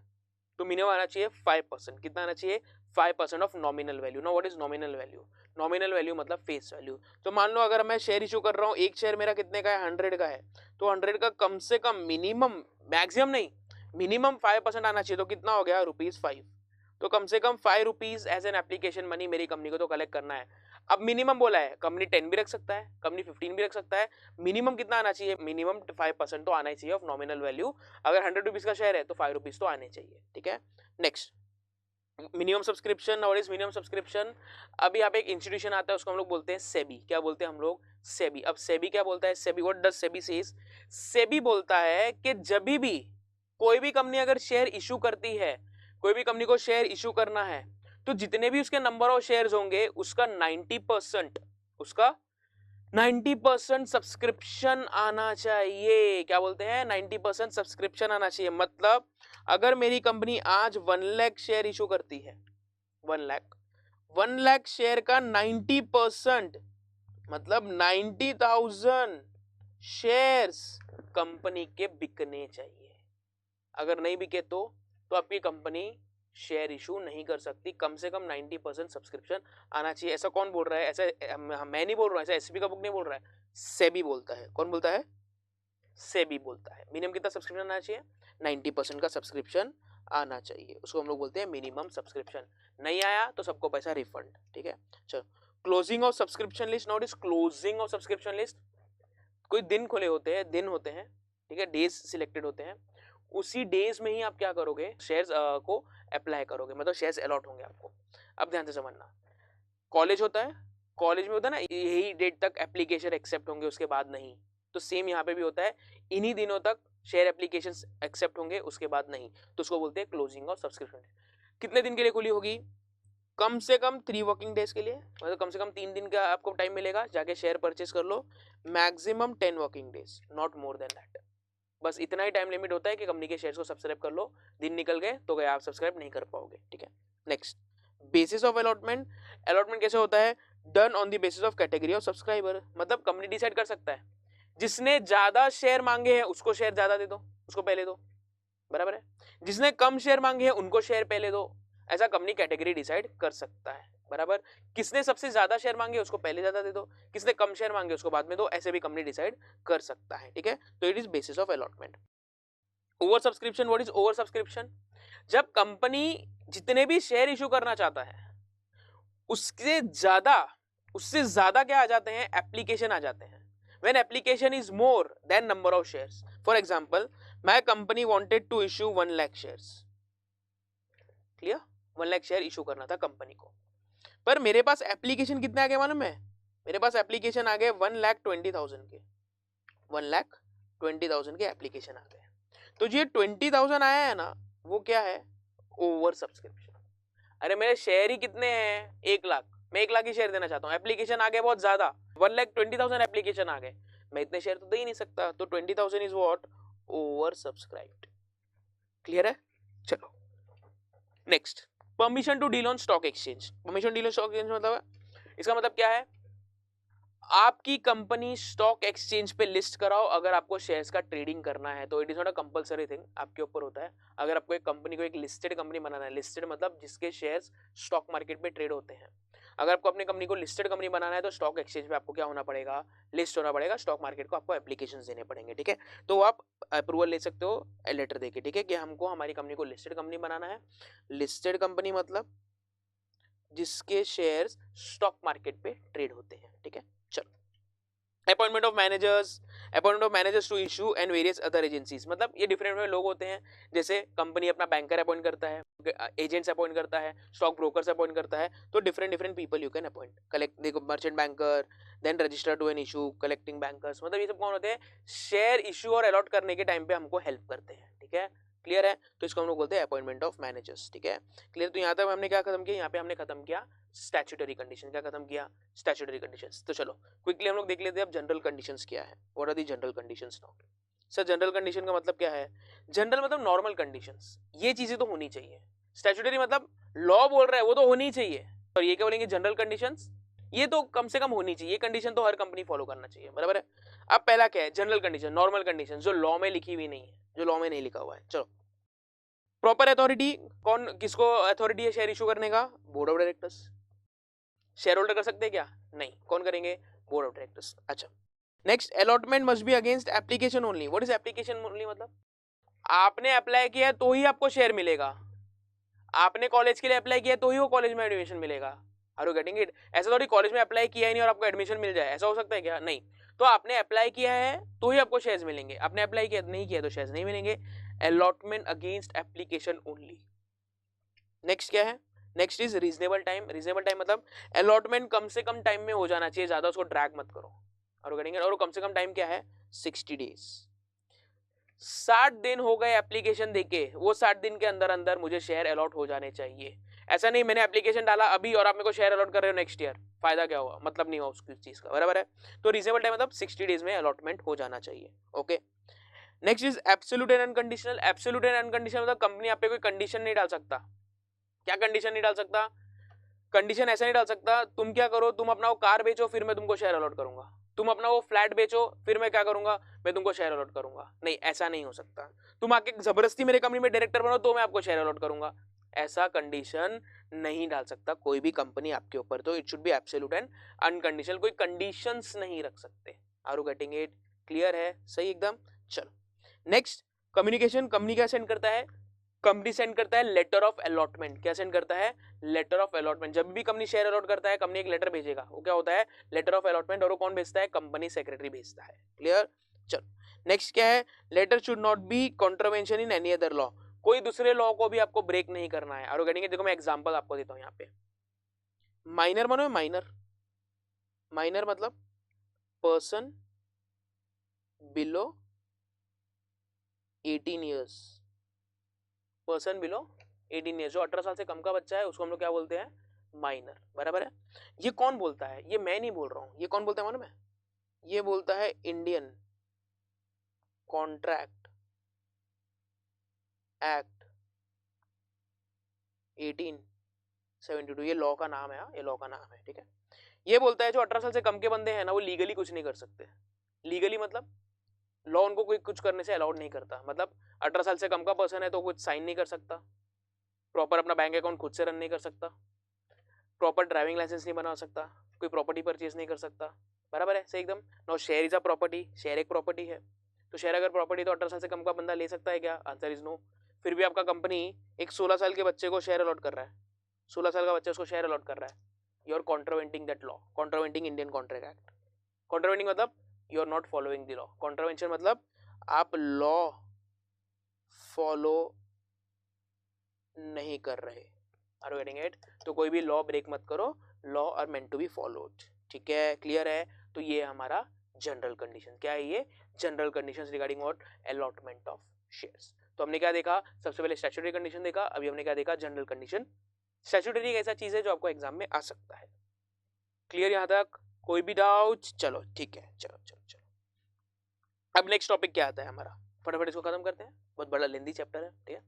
तो मिनिमम आना चाहिए 5%, कितना आना चाहिए, 5% of nominal value. Now what is nominal value, nominal value मतलब फेस वैल्यू। तो मान लो अगर मैं शेयर इशू कर रहा हूँ, एक शेयर मेरा कितने का है, 100 का है, तो 100 का कम से कम मिनिमम, मैक्सिमम नहीं, मिनिमम 5% आना चाहिए, तो कितना हो गया, ₹5। तो कम से कम ₹5 एज एन एप्लीकेशन मनी मेरी कंपनी को तो कलेक्ट करना है। अब मिनिमम बोला है, कंपनी 10 भी रख सकता है, कंपनी 15 भी रख सकता है, मिनिमम कितना आना चाहिए, मिनिमम 5% तो आना ही चाहिए ऑफ नॉमिनल वैल्यू। अगर ₹100 का शेयर है तो ₹5 तो आने चाहिए, ठीक है। नेक्स्ट, मिनिमम सब्सक्रिप्शन, और इस मिनिमम सब्सक्रिप्शन, अभी यहाँ पे एक इंस्टीट्यूशन आता है, उसको हम लोग बोलते हैं सेबी, क्या बोलते हैं हम लोग, सेबी। अब सेबी क्या बोलता है, SEBI, what does SEBI says, SEBI बोलता है कि जब भी कोई भी कंपनी अगर शेयर इशू करती है, कोई भी कंपनी को शेयर इशू करना है, तो जितने भी उसके नंबर ऑफ शेयर्स होंगे उसका 90% सब्सक्रिप्शन आना चाहिए, क्या बोलते हैं, 90% सब्सक्रिप्शन आना चाहिए। मतलब अगर मेरी कंपनी आज 1 लाख शेयर इशू करती है, 1 लाख शेयर का 90% मतलब 90,000 शेयर्स कंपनी के बिकने चाहिए। अगर नहीं बिके तो आपकी कंपनी शेयर इशू नहीं कर सकती, कम से कम 90% सब्सक्रिप्शन आना चाहिए। ऐसा कौन बोल रहा है, ऐसा मैं नहीं बोल रहा हूँ, ऐसा एसबी का बुक नहीं बोल रहा है, सेबी बोलता है। कौन बोलता है, सेबी बोलता है। मिनिमम कितना सब्सक्रिप्शन आना चाहिए, 90% का सब्सक्रिप्शन आना चाहिए, उसको हम लोग बोलते हैं मिनिमम सब्सक्रिप्शन। नहीं आया तो सबको पैसा रिफंड, ठीक है। चलो, closing of subscription list, note is closing of subscription list, कोई दिन खुले होते हैं, दिन होते हैं, ठीक है, डेज सिलेक्टेड होते हैं, उसी डेज में ही आप क्या करोगे, शेयर्स को अप्लाई करोगे, मतलब शेयर्स अलॉट होंगे आपको। अब ध्यान से समझना, कॉलेज होता है, कॉलेज में होता है ना, यही डेट तक एप्लीकेशन एक्सेप्ट होंगे, उसके बाद नहीं, तो सेम यहाँ पे भी होता है, इन्हीं दिनों तक शेयर एप्लीकेशंस एक्सेप्ट होंगे, उसके बाद नहीं, तो उसको बोलते हैं क्लोजिंग ऑफ सब्सक्रिप्शन। कितने दिन के लिए खुली होगी, कम से कम 3 वर्किंग डेज के लिए, मतलब कम से कम 3 दिन का आपको टाइम मिलेगा, जाके शेयर परचेस कर लो, maximum 10 working days, not more than that. बस इतना ही टाइम लिमिट होता है कि कंपनी के शेयर्स को सब्सक्राइब कर लो, दिन निकल गए तो गए, आप सब्सक्राइब नहीं कर पाओगे, ठीक है। Next, basis of allotment, allotment कैसे होता है, done on the basis of category of subscriber, मतलब कंपनी डिसाइड कर सकता है, जिसने ज्यादा शेयर मांगे हैं उसको शेयर ज्यादा दे दो, उसको पहले दो, बराबर है, जिसने कम शेयर मांगे हैं उनको शेयर पहले दो, ऐसा कंपनी कैटेगरी डिसाइड कर सकता है, बराबर। किसने सबसे ज्यादा शेयर मांगे उसको पहले ज्यादा दे दो, किसने कम शेयर मांगे उसको बाद में दो, ऐसे भी कंपनी डिसाइड कर सकता है, ठीक है। तो it is basis of allotment. Over subscription, what is over subscription? जब कंपनी जितने भी शेयर इशू करना चाहता है उससे ज्यादा क्या आ जाते हैं, एप्लीकेशन आ जाते हैं। when application is more than number of shares, for example my company wanted to issue 1 lakh shares, clear, 1 lakh share issue करना था कंपनी को, पर मेरे पास एप्लीकेशन कितने आ गए मालूम है? मेरे पास एप्लीकेशन आ गए 1,20,000 के, 1,20,000 के एप्लीकेशन आ गए। तो ये 20,000 आया है ना, वो क्या है, ओवर सब्सक्रिप्शन। अरे मेरे शेयर ही कितने हैं, 1 लाख, मैं 1 लाख ही शेयर देना चाहता हूँ, एप्लीकेशन आ गए बहुत ज्यादा, 1,20,000 एप्लीकेशन आ गए, मैं इतने शेयर तो दे ही नहीं सकता, तो 20,000 is what, over subscribed. Clear है? चलो next, permission to deal on stock exchange. Permission deal on stock exchange मतलब, इसका मतलब क्या है, आपकी कंपनी स्टॉक एक्सचेंज पे लिस्ट कराओ अगर आपको शेयर्स का ट्रेडिंग करना है तो। It is not a compulsory thing, आपके ऊपर होता है। अगर आपको एक कंपनी को एक लिस्टेड कंपनी बनाना है, लिस्टेड मतलब जिसके शेयर्स स्टॉक मार्केट पे ट्रेड होते हैं, अगर आपको अपनी कंपनी को लिस्टेड कंपनी बनाना है तो स्टॉक एक्सचेंज पे आपको क्या होना पड़ेगा, लिस्ट होना पड़ेगा, स्टॉक मार्केट को आपको एप्लीकेशन देने पड़ेंगे, ठीक है। तो आप अप्रूवल ले सकते हो लेटर देके, ठीक है, कि हमको हमारी कंपनी को लिस्टेड कंपनी बनाना है। लिस्टेड कंपनी मतलब जिसके शेयर्स स्टॉक मार्केट पे ट्रेड होते हैं, ठीक है। चलो, appointment of managers to issue and various other agencies, मतलब ये डिफरेंट लोग होते हैं, जैसे कंपनी अपना बैंकर अपॉइंट करता है, एजेंट्स अपॉइंट करता है, स्टॉक ब्रोकर्स अपॉइंट करता है, तो different people you can appoint. Collect, देखो, merchant banker, then register to an issue, collecting bankers, मतलब ये सब कौन होते हैं, शेयर इशू और अलॉट करने के टाइम पे हमको हेल्प करते हैं, ठीक है। क्लियर है? तो इसको हम लोग बोलते हैं अपॉइंटमेंट ऑफ मैनेजर्स, ठीक है। क्लियर? तो यहाँ तक हमने क्या खत्म किया, यहाँ पे हमने खत्म किया स्टैट्यूटरी कंडीशन। क्या खत्म किया? Statutory conditions. तो चलो क्विकली हम लोग देख लेते हैं अब जनरल कंडीशंस क्या है। What are the general conditions now? Sir general condition का मतलब क्या है? जनरल मतलब नॉर्मल कंडीशंस, ये चीजें तो होनी चाहिए। स्टैट्यूटरी मतलब लॉ बोल रहा है वो तो होनी चाहिए, और ये क्या बोलेंगे, जनरल कंडीशंस, ये तो कम से कम होनी चाहिए, ये कंडीशन तो हर कंपनी फॉलो करना चाहिए, बराबर है। अब पहला क्या है, जनरल कंडीशन, नॉर्मल कंडीशन, जो लॉ में लिखी हुई नहीं है, जो लॉ में नहीं लिखा हुआ है। चलो, प्रॉपर अथॉरिटी, कौन किसको अथॉरिटी है शेयर इशू करने का? Board of directors. Share holder कर सकते हैं क्या? नहीं, कौन करेंगे? Board of directors. अच्छा, next, allotment must be against application only. What is application only मतलब? आपने अप्लाई किया है तो ही आपको शेयर मिलेगा, आपने कॉलेज के लिए अप्लाई किया तो ही वो कॉलेज में एडमिशन मिलेगा। Are you getting it? ऐसा थोड़ी कॉलेज में अप्लाई किया ही नहीं और आपको एडमिशन मिल जाए, ऐसा हो सकता है क्या? नहीं। तो आपने अप्लाई किया है तो ही आपको शेयर्स मिलेंगे, आपने अप्लाई किया नहीं किया तो शेयर्स नहीं मिलेंगे। Allotment against application only. Next क्या है? Next is reasonable time. Reasonable time मतलब अलॉटमेंट कम से कम टाइम में हो जाना चाहिए, ज्यादा उसको ड्रैग मत करो। और कम से कम टाइम क्या है? 60 डेज। 60 दिन हो गए एप्लीकेशन देके, वो 60 दिन के अंदर अंदर मुझे शेयर अलॉट हो जाने चाहिए। ऐसा नहीं मैंने एप्लीकेशन डाला अभी और आप मेरे को शेयर अलॉट कर रहे हो नेक्स्ट ईयर, फायदा क्या हुआ, मतलब नहीं हुआ उस चीज का, बराबर है। तो रीजनेबल टाइम मतलब 60 डेज में अलॉटमेंट हो जाना चाहिए। Okay, next is absolute and unconditional. Absolute and unconditional मतलब कंपनी आप पे कोई कंडीशन नहीं डाल सकता। क्या कंडीशन नहीं डाल सकता? कंडीशन ऐसा नहीं डाल सकता, तुम क्या करो, तुम अपना वो कार बेचो फिर मैं तुमको शेयर अलॉट करूंगा, तुम अपना वो फ्लैट बेचो फिर मैं क्या करूंगा, मैं तुमको शेयर अलॉट करूंगा। नहीं, ऐसा नहीं हो सकता। तुम आके जबरदस्ती मेरे कंपनी में डायरेक्टर बनो तो मैं आपको शेयर अलॉट करूंगा, ऐसा कंडीशन नहीं डाल सकता कोई भी कंपनी आपके ऊपर। तो it should be absolute and unconditional, कोई कंडीशंस नहीं रख सकते। Are you getting it? Clear है? सही एकदम। चलो नेक्स्ट, कम्युनिकेशन। कंपनी क्या सेंड करता है? कंपनी सेंड करता है लेटर ऑफ अलॉटमेंट। क्या सेंड करता है? Letter of allotment. जब भी कंपनी शेयर अलॉट करता है कंपनी एक लेटर भेजेगा, वो क्या होता है? Letter of allotment. और वो कौन भेजता है? कंपनी सेक्रेटरी भेजता है। क्लियर? चलो नेक्स्ट क्या है? Letter should not be contravention in any other law. कोई दूसरे लॉ को भी आपको ब्रेक नहीं करना है। और कहेंगे, देखो मैं एग्जांपल आपको देता हूं यहाँ पे। माइनर मानो, माइनर, माइनर मतलब person below 18 years. Person below 18 years, जो 18 साल से कम का बच्चा है उसको हम लोग क्या बोलते हैं? माइनर, बराबर है। ये कौन बोलता है? ये मैं नहीं बोल रहा हूं, ये कौन बोलता है मालूम है? ये बोलता है इंडियन कॉन्ट्रैक्ट एक्ट 1872। ये लॉ का नाम है, ये लॉ का नाम है, ठीक है। ये बोलता है जो 18 साल से कम के बंदे हैं ना, वो लीगली कुछ नहीं कर सकते। लीगली मतलब लॉ उनको कोई कुछ करने से अलाउड नहीं करता। मतलब 18 साल से कम का पर्सन है तो कुछ साइन नहीं कर सकता, प्रॉपर अपना बैंक अकाउंट खुद से रन नहीं कर सकता, प्रॉपर ड्राइविंग लाइसेंस नहीं बना सकता, कोई प्रॉपर्टी परचेज नहीं कर सकता, बराबर है, सही एकदम। No share is a property, share एक प्रॉपर्टी है, तो शेयर अगर प्रॉपर्टी तो 18 साल से कम का बंदा ले सकता है क्या? Answer is no. फिर भी आपका कंपनी एक 16 साल के बच्चे को शेयर अलॉट कर रहा है, 16 साल का बच्चा उसको शेयर अलॉट कर रहा है, you are contravening that law, contravening Indian contract act. Contravening मतलब you are not following the law, contravention मतलब आप लॉ फॉलो नहीं कर रहे, आर यू गेटिंग इट? तो कोई भी लॉ ब्रेक मत करो, law are meant to be followed, ठीक है, क्लियर है? तो ये हमारा जनरल कंडीशन, क्या है ये? General conditions regarding what? Allotment of shares. तो हमने क्या देखा? सबसे पहले स्टैट्यूटरी कंडीशन देखा, अभी हमने क्या देखा? General condition. स्टैट्यूटरी एक ऐसा चीज है जो आपको एग्जाम में आ सकता है। क्लियर यहां तक? कोई भी डाउट? चलो ठीक है, चलो चलो चलो। अब नेक्स्ट टॉपिक क्या आता है हमारा, फटाफट इसको खत्म करते हैं, बहुत बड़ा लेंदी चैप्टर है, ठीक है।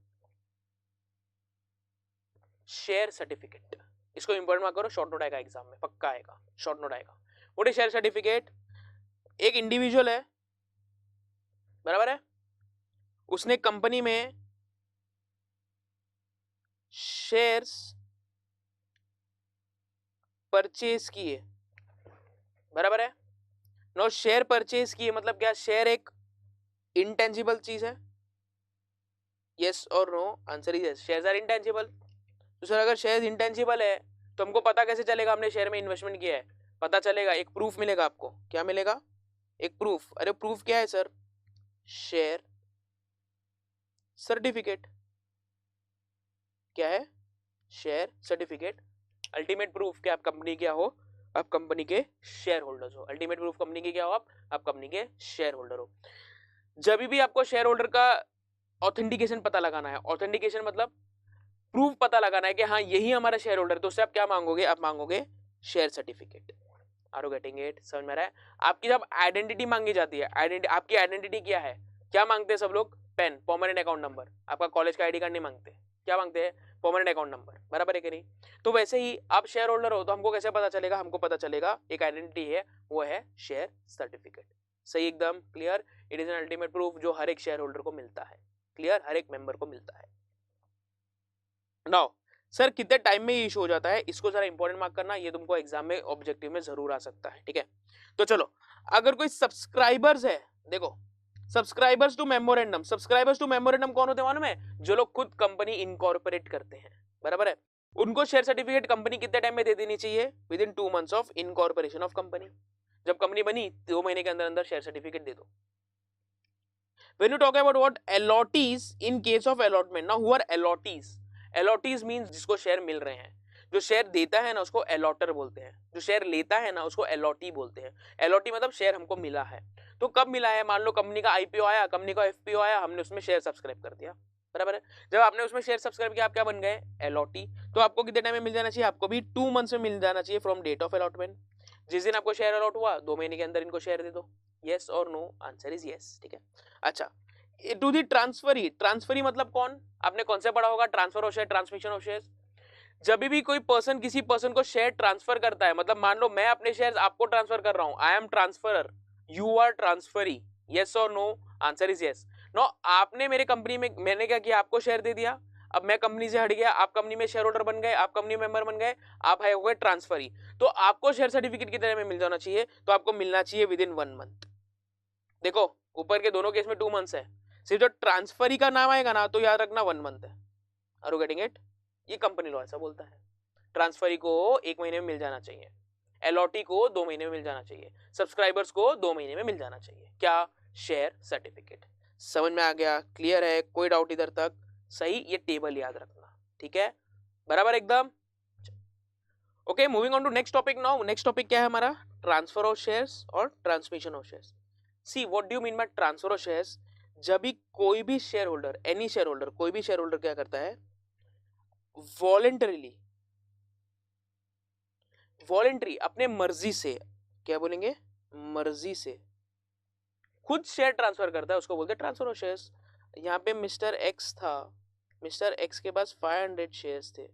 शेयर सर्टिफिकेट, इसको इंपॉर्टेंट मार्क करो, शॉर्ट नोट आएगा एग्जाम में, पक्का आएगा, शॉर्ट नोट आएगा। What is share certificate? एक इंडिविजुअल है, बराबर है, उसने कंपनी में शेयर्स परचेज किए, बराबर है। नो शेयर परचेज किए मतलब क्या? शेयर एक इंटेंजिबल चीज है, यस और no? Answer is yes, shares are intangible. तो सर अगर शेयर्स इंटेंजिबल है तो हमको पता कैसे चलेगा हमने शेयर में इन्वेस्टमेंट किया है? पता चलेगा, एक प्रूफ मिलेगा आपको। क्या मिलेगा? एक प्रूफ। अरे प्रूफ क्या है सर? Share certificate. क्या है? Share certificate. अल्टीमेट प्रूफ कि आप कंपनी क्या हो? आप कंपनी के शेयर होल्डर्स हो। अल्टीमेट प्रूफ कंपनी के क्या हो? आप कंपनी के शेयर होल्डर हो। जब भी आपको शेयर होल्डर का ऑथेंटिकेशन पता लगाना है, ऑथेंटिकेशन मतलब प्रूफ पता लगाना है कि हाँ यही हमारा शेयर होल्डर, तो उससे आप क्या मांगोगे? आप मांगोगे share certificate. Are you getting it? समझ में आ रहा है? आपकी जब आइडेंटिटी मांगी जाती है, आपकी आइडेंटिटी क्या है? क्या मांगते हैं सब लोग? PAN, permanent account number. आपका कॉलेज का आईडी कार्ड नहीं मांगते, क्या मांगते हैं? परमानेंट अकाउंट नंबर, बराबर है कि नहीं? तो वैसे ही आप शेयर होल्डर हो तो हमको कैसे पता चलेगा? हमको पता चलेगा एक आइडेंटिटी है, वो है शेयर सर्टिफिकेट। सही एकदम, clear? It is an ultimate proof जो हर एक शेयर होल्डर को मिलता है, क्लियर? हर एक मेंबर को मिलता है। नाउ सर कितने टाइम में ये इशू हो जाता है, इसको जरा इंपॉर्टेंट मार्क करना, ये तुमको एग्जाम में ऑब्जेक्टिव में जरूर आ सकता है, ठीक है। तो चलो, अगर कोई सब्सक्राइबर्स है, देखो subscribers to memorandum, subscribers to memorandum कौन होते हैं मालूम है? जो लोग खुद कंपनी इनकॉर्पोरेट करते हैं, बराबर है। उनको शेयर सर्टिफिकेट कंपनी कितने टाइम में दे देनी चाहिए? With in 2 months of incorporation of company. जब कंपनी बनी 2 महीने के अंदर अंदर शेयर सर्टिफिकेट दे दो। When you talk about what allottees in case of allotment, now who are allottees? Allottees means जिसको शेयर मिल रहे हैं। जो शेयर देता है ना उसको अलॉटर बोलते हैं, जो शेयर लेता है ना उसको अलॉटी बोलते हैं। अलॉटी मतलब शेयर हमको मिला है। तो कब मिला है? मान लो कंपनी का आईपीओ आया, कंपनी का एफपीओ आया, हमने उसमें शेयर सब्सक्राइब कर दिया, बराबर है। जब आपने उसमें शेयर सब्सक्राइब किया आप क्या बन गए? अलॉटी। तो आपको कितने टाइम में मिल जाना चाहिए? आपको भी 2 months में मिल जाना चाहिए फ्रॉम डेट ऑफ अलॉटमेंट। जिस दिन आपको शेयर अलॉट हुआ 2 महीने के अंदर इनको शेयर दे दो, यस और नो? आंसर इज यस, ठीक है। अच्छा, टू दी ट्रांसफरी, ट्रांसफरी मतलब कौन? आपने कौन से पढ़ा होगा? Transfer of share, transmission of share. जब भी कोई पर्सन किसी पर्सन को शेयर ट्रांसफर करता है, मतलब मान लो मैं अपने शेयर आपको ट्रांसफर कर रहा हूं, I am transferor, you are transferee, yes और no? Answer is yes. No, आपने मेरे कंपनी में, मैंने क्या किया? आपको शेयर दे दिया, अब मैं कंपनी से हट गया, आप कंपनी में शेयर होल्डर बन गए, आप कंपनी मेंबर बन गए, आप है हो गए ट्रांसफरी। तो आपको शेयर सर्टिफिकेट कितने में मिल जाना चाहिए? तो आपको मिलना चाहिए विद इन 1 month। देखो ऊपर के दोनों केस में 2 months है, सिर्फ जो ट्रांसफरी का नाम आएगा ना तो याद रखना 1 month है। Are you getting it? ये कंपनी लॉ ऐसा बोलता है। ट्रांसफरी को 1 महीने में मिल जाना चाहिए, अलॉटी को 2 महीने में मिल जाना चाहिए, सब्सक्राइबर्स को 2 महीने में मिल जाना चाहिए। क्या? Share certificate. समझ में आ गया? क्लियर है? कोई डाउट इधर तक? सही, ये टेबल याद रखना, ठीक है, बराबर एकदम। Okay, moving on to next topic now. Next topic क्या है हमारा? ट्रांसफर ऑफ शेयर्स और transmission of shares. See what do you mean by transfer of shares? जब भी कोई भी share holder, any share holder, कोई भी शेयर होल्डर क्या करता है? वॉलेंटरीली, वॉलेंटरी अपने मर्जी से, क्या बोलेंगे? मर्जी से खुद शेयर ट्रांसफर करता है, उसको बोलते हैं ट्रांसफर ऑफ शेयर्स। यहाँ पे मिस्टर एक्स था, मिस्टर एक्स के पास 500 शेयर्स थे,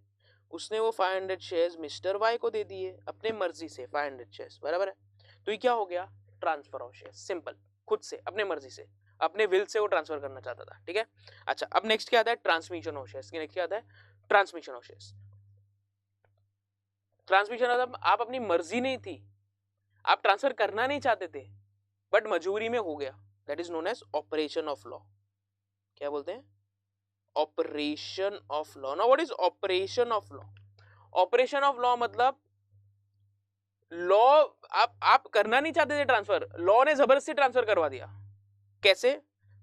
उसने वो 500 शेयर्स मिस्टर वाई को दे दिए अपने मर्जी से, 500 शेयर्स, बराबर है। तो ये क्या हो गया? Transfer of shares. सिंपल, खुद से, अपने मर्जी से, अपने विल से वो ट्रांसफर करना चाहता था, ठीक है। अच्छा, अब नेक्स्ट क्या आता है? Transmission of shares. नेक्स्ट क्या आता है? Transmission of shares. ट्रांसमिशन मतलब आप अपनी मर्जी नहीं थी, आप ट्रांसफर करना नहीं चाहते थे बट मजबूरी में हो गया, that is known as operation of law. क्या बोलते हैं? Operation of law. Now what is operation of law? Operation of law मतलब लॉ आप करना नहीं चाहते थे ट्रांसफर, लॉ ने जबरदस्ती ट्रांसफर करवा दिया। कैसे?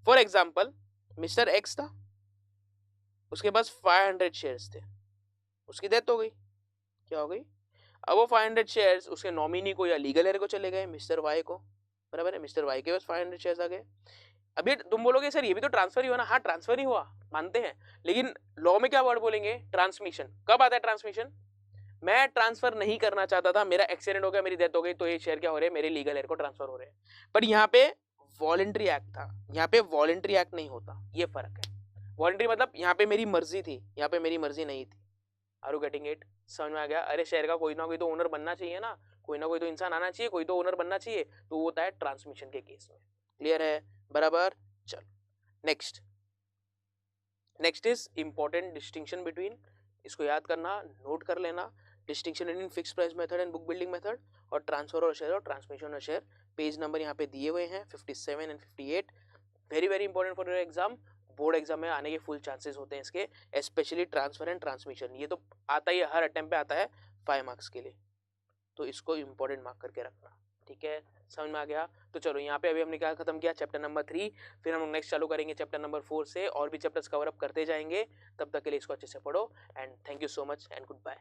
फॉर एग्जाम्पल मिस्टर एक्स था, उसके पास 500 शेयर्स थे, उसकी डेथ हो गई। क्या हो गई? अब वो 500 शेयर्स उसके नॉमिनी को या लीगल हेयर को चले गए, मिस्टर वाई को, बराबर है? मिस्टर वाई के पास 500 शेयर्स आ गए। अभी तुम बोलोगे सर ये भी तो ट्रांसफर ही हुआ ना। हाँ ट्रांसफर ही हुआ, मानते हैं, लेकिन लॉ में क्या वर्ड बोलेंगे? ट्रांसमिशन। कब आता है ट्रांसमिशन? मैं ट्रांसफर नहीं करना चाहता था, मेरा एक्सीडेंट हो गया, मेरी डेथ हो गई, तो ये शेयर क्या हो रहे हैं? मेरे लीगल हेयर को ट्रांसफर हो रहे हैं। पर यहाँ पे वॉलंटरी एक्ट था, यहाँ पे वॉलंटरी एक्ट नहीं होता, ये फर्क है। वॉलंटरी मतलब यहाँ पे मेरी मर्जी थी, यहाँ पे मेरी मर्जी नहीं थी। Are you getting it? समझ में आ गया? अरे शेयर का कोई ना कोई तो ओनर बनना चाहिए ना, कोई ना कोई तो इंसान आना चाहिए, कोई तो ओनर बनना चाहिए, तो वो होता है ट्रांसमिशन के केस में। क्लियर है? बराबर। चलो next is important distinction between, इसको याद करना, नोट कर लेना, distinction between fixed price method and book building method, और ट्रांसफर और शेयर और ट्रांसमिशन और शेयर। पेज नंबर यहाँ पे दिए हुए हैं 57 and 58। Very very important for your exam, board exam में आने के फुल चांसेस होते हैं इसके, स्पेशली ट्रांसफर एंड ट्रांसमिशन। ये तो आता ही है, हर अटेम्प्ट पे आता है 5 मार्क्स के लिए, तो इसको इंपॉर्टेंट मार्क करके रखना। ठीक है, समझ में आ गया? तो चलो यहाँ पे अभी हमने क्या खत्म किया? Chapter number 3। फिर हम नेक्स्ट चालू करेंगे चैप्टर नंबर 4 से, और भी चैप्टर्स कवर अप करते जाएंगे। तब तक के लिए इसको अच्छे से पढ़ो, and thank you so much and good bye.